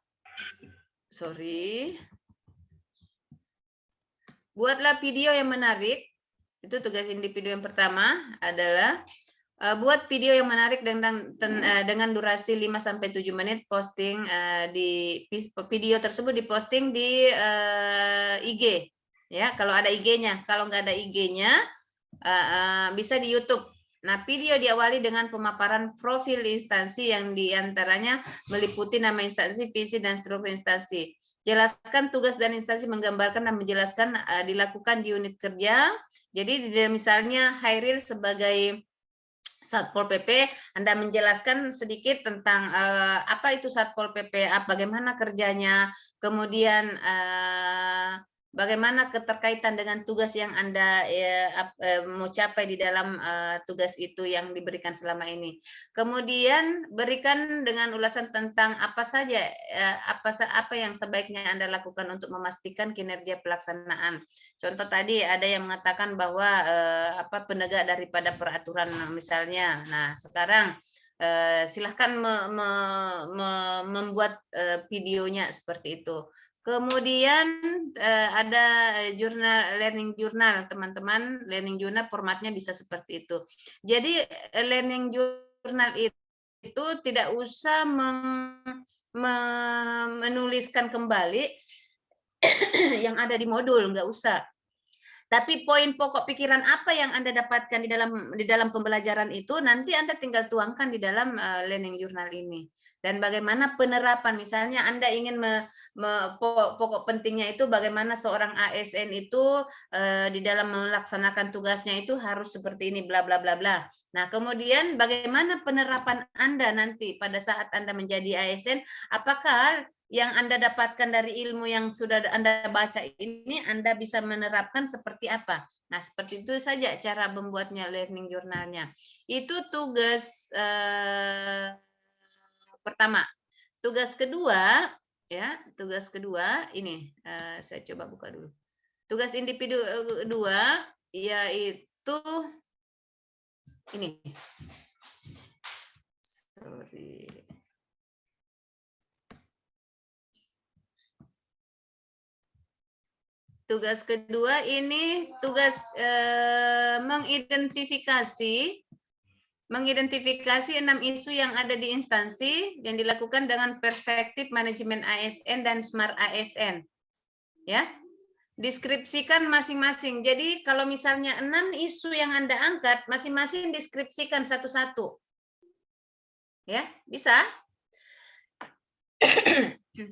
buatlah video yang menarik. Itu tugas individu yang pertama adalah buat video yang menarik dengan durasi 5-7 menit, posting di video tersebut diposting di IG ya, kalau ada IG-nya. Kalau nggak ada IG-nya bisa di YouTube. Nah, video diawali dengan pemaparan profil instansi yang diantaranya meliputi nama instansi, visi, dan struktur instansi. Jelaskan tugas dan instansi, menggambarkan dan menjelaskan dilakukan di unit kerja. Jadi misalnya Hairil sebagai Satpol PP, Anda menjelaskan sedikit tentang apa itu Satpol PP, bagaimana kerjanya, kemudian bagaimana keterkaitan dengan tugas yang Anda mau capai di dalam tugas itu yang diberikan selama ini. Kemudian berikan dengan ulasan tentang apa saja apa yang sebaiknya Anda lakukan untuk memastikan kinerja pelaksanaan. Contoh tadi ada yang mengatakan bahwa penegak daripada peraturan misalnya. Nah, sekarang silahkan membuat videonya seperti itu. Kemudian ada learning journal, teman-teman. Learning journal formatnya bisa seperti itu. Jadi learning journal itu tidak usah menuliskan kembali yang ada di modul, nggak usah. Tapi poin pokok pikiran apa yang Anda dapatkan di dalam pembelajaran itu nanti Anda tinggal tuangkan di dalam learning journal ini. Dan bagaimana penerapan, misalnya Anda ingin pokok pentingnya itu bagaimana seorang ASN itu di dalam melaksanakan tugasnya itu harus seperti ini, bla bla bla bla. Nah, kemudian bagaimana penerapan Anda nanti pada saat Anda menjadi ASN, apakah yang Anda dapatkan dari ilmu yang sudah Anda baca ini Anda bisa menerapkan seperti apa? Nah, seperti itu saja cara membuatnya learning journalnya. Itu tugas pertama. Tugas kedua, ya, tugas kedua ini saya coba buka dulu. Tugas individu kedua yaitu ini. Sorry. Tugas kedua ini tugas mengidentifikasi 6 isu yang ada di instansi yang dilakukan dengan perspektif manajemen ASN dan Smart ASN. Ya. Deskripsikan masing-masing. Jadi kalau misalnya 6 isu yang Anda angkat, masing-masing deskripsikan satu-satu. Ya, bisa?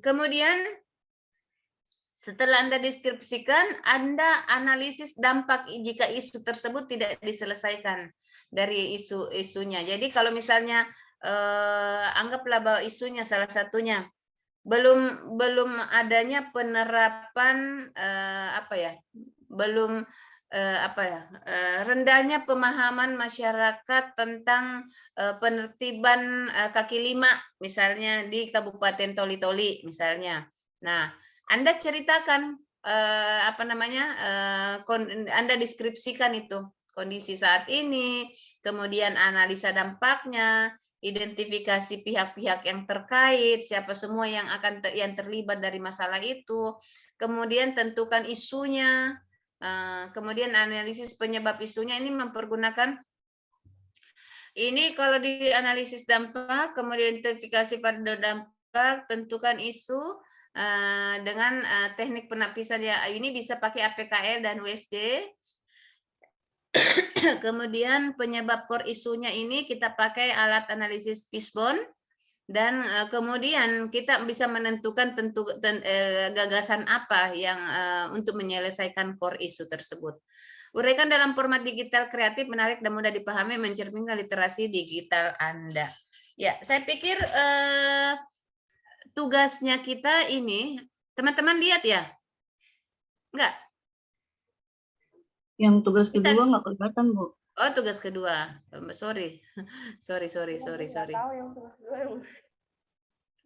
Kemudian setelah Anda deskripsikan, Anda analisis dampak jika isu tersebut tidak diselesaikan dari isu-isunya. Jadi kalau misalnya anggaplah bahwa isunya salah satunya belum adanya penerapan rendahnya pemahaman masyarakat tentang penertiban kaki lima misalnya di Kabupaten Toli-Toli misalnya. Nah, Anda ceritakan Anda deskripsikan itu kondisi saat ini, kemudian analisa dampaknya, identifikasi pihak-pihak yang terkait, siapa semua yang terlibat dari masalah itu, kemudian tentukan isunya, kemudian analisis penyebab isunya. Ini mempergunakan ini kalau di analisis dampak, kemudian identifikasi pada dampak, tentukan isu dengan teknik penapisan ya. Ini bisa pakai APKL dan USD. Kemudian penyebab core isunya ini kita pakai alat analisis Fishbone. Dan kemudian kita bisa menentukan gagasan apa yang untuk menyelesaikan core isu tersebut. Uraikan dalam format digital kreatif, menarik dan mudah dipahami, mencerminkan literasi digital Anda. Ya, saya pikir tugasnya kita ini, teman-teman lihat ya? Enggak? Yang tugas kedua nggak kelihatan, Bu. Oh, tugas kedua. Sorry.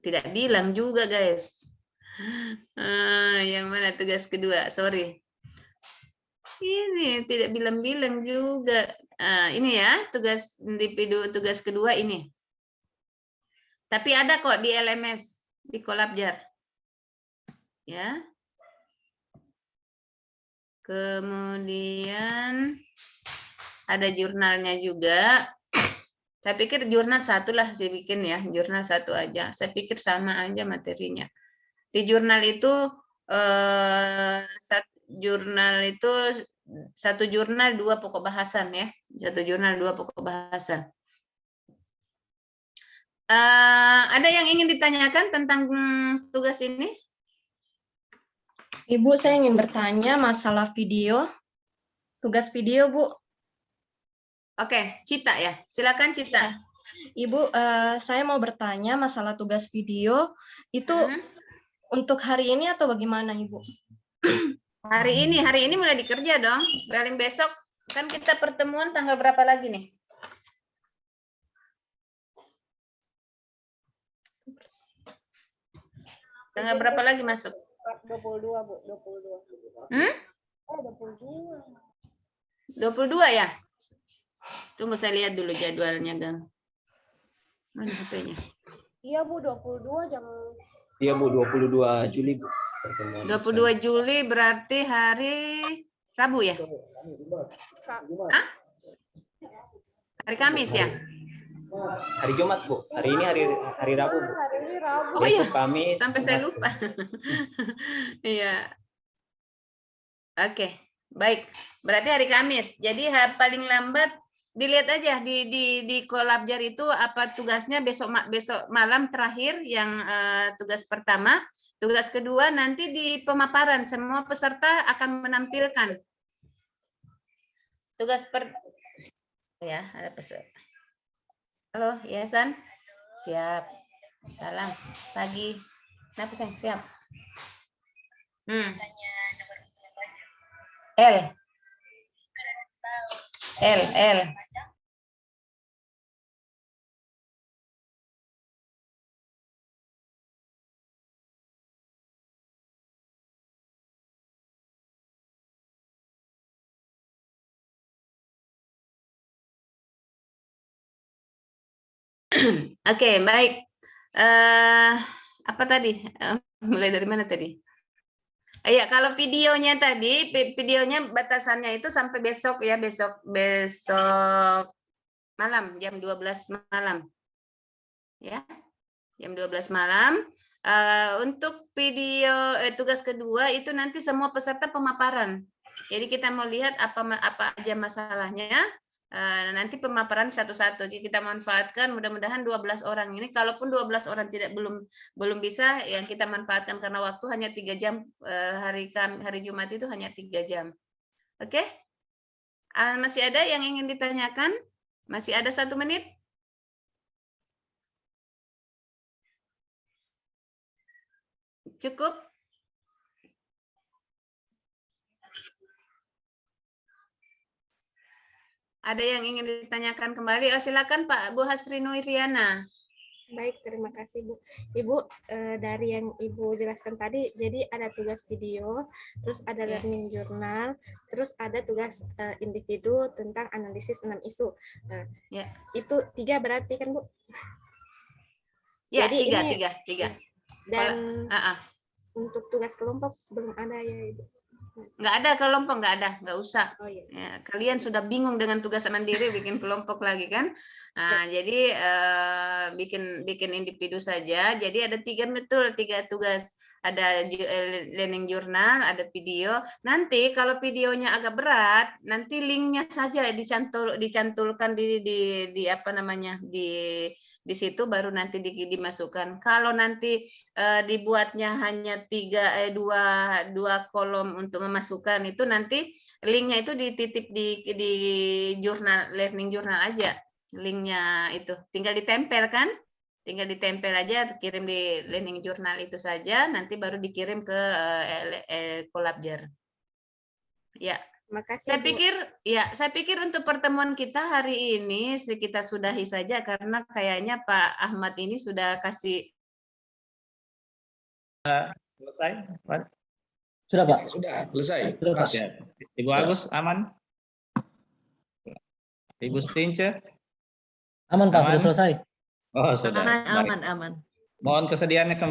Tidak bilang juga, guys. Yang mana tugas kedua? Sorry. Ini tidak bilang-bilang juga. Ini ya, tugas individu tugas kedua ini. Tapi ada kok di LMS, di Collabjar. Ya. Kemudian ada jurnalnya juga. Saya pikir jurnal satu lah saya bikin ya, jurnal satu aja. Saya pikir sama aja materinya. Di jurnal itu satu jurnal 2 pokok bahasan ya, satu jurnal 2 pokok bahasan. Ada yang ingin ditanyakan tentang tugas ini? Ibu, saya ingin bertanya masalah video, tugas video, Bu. Oke, Cita ya, silakan Cita. Ibu, saya mau bertanya masalah tugas video, itu untuk hari ini atau bagaimana, Ibu? Hari ini mulai dikerja dong, paling besok, kan kita pertemuan tanggal berapa lagi nih? Tanggal berapa lagi masuk? 22, Bu. 22. 22. 22 ya? Tunggu saya lihat dulu jadwalnya, Gang. Mana HP-nya? Iya, Bu, 22 jam. Iya, Bu, 22 Juli, Bu. 22 Juli berarti hari Rabu ya? Hah? Hari Kamis ya? Hari Jumat, Bu. Hari ini hari Rabu, Bu. Hari ini Rabu. Oh iya, Kamis, sampai saya lupa. Iya. Oke. Baik, berarti hari Kamis. Jadi paling lambat dilihat aja di Kolabjar itu apa tugasnya besok malam terakhir yang tugas pertama. Tugas kedua nanti di pemaparan semua peserta akan menampilkan tugas ya, ada peserta. Halo, Yayasan. Siap. Salam pagi. Kenapa sayang? Siap. L. Oke, baik. Apa tadi? Mulai dari mana tadi? Ya, kalau videonya tadi, videonya batasannya itu sampai besok ya, besok malam, jam 12 malam. Ya, jam 12 malam. Untuk video tugas kedua itu nanti semua peserta pemaparan. Jadi kita mau lihat apa aja masalahnya. Nanti pemaparan satu-satu. Jadi kita manfaatkan mudah-mudahan 12 orang ini. Kalaupun 12 orang belum bisa, yang kita manfaatkan karena waktu hanya 3 jam. Hari Jumat itu hanya 3 jam. Oke? Masih ada yang ingin ditanyakan? Masih ada 1 menit? Cukup? Ada yang ingin ditanyakan kembali? Oh, silakan Pak Bu Hasri Nuriana. Baik, terima kasih Bu. Ibu, dari yang Ibu jelaskan tadi, jadi ada tugas video, terus ada learning journal, terus ada tugas individu tentang analisis 6 isu. Nah, itu 3 berarti kan Bu? Ya, jadi tiga. Dan untuk tugas kelompok belum ada ya Ibu? Nggak ada kelompok, nggak usah. Ya, kalian sudah bingung dengan tugas mandiri, bikin kelompok lagi kan? Nah, jadi bikin individu saja. Jadi ada 3 tugas. Ada learning journal, ada video. Nanti kalau videonya agak berat, nanti linknya saja dicantolkan di apa namanya di situ baru nanti dimasukkan. Kalau nanti dibuatnya hanya 2 kolom untuk memasukkan itu, nanti linknya itu dititip di jurnal learning journal aja. Linknya itu tinggal ditempel kan? Tinggal ditempel aja, kirim di learning journal itu saja, nanti baru dikirim ke Kolabjar. Ya. Makasih, saya pikir untuk pertemuan kita hari ini kita sudahi saja karena kayaknya Pak Ahmad ini sudah kasih. Selesai, Pak? Sudah, Pak. Sudah selesai. Sudah, Pak. Ibu Agus aman? Ibu Stince? Aman, Pak. Sudah selesai. Oh, sudah. aman. Mohon kesediaannya kembali.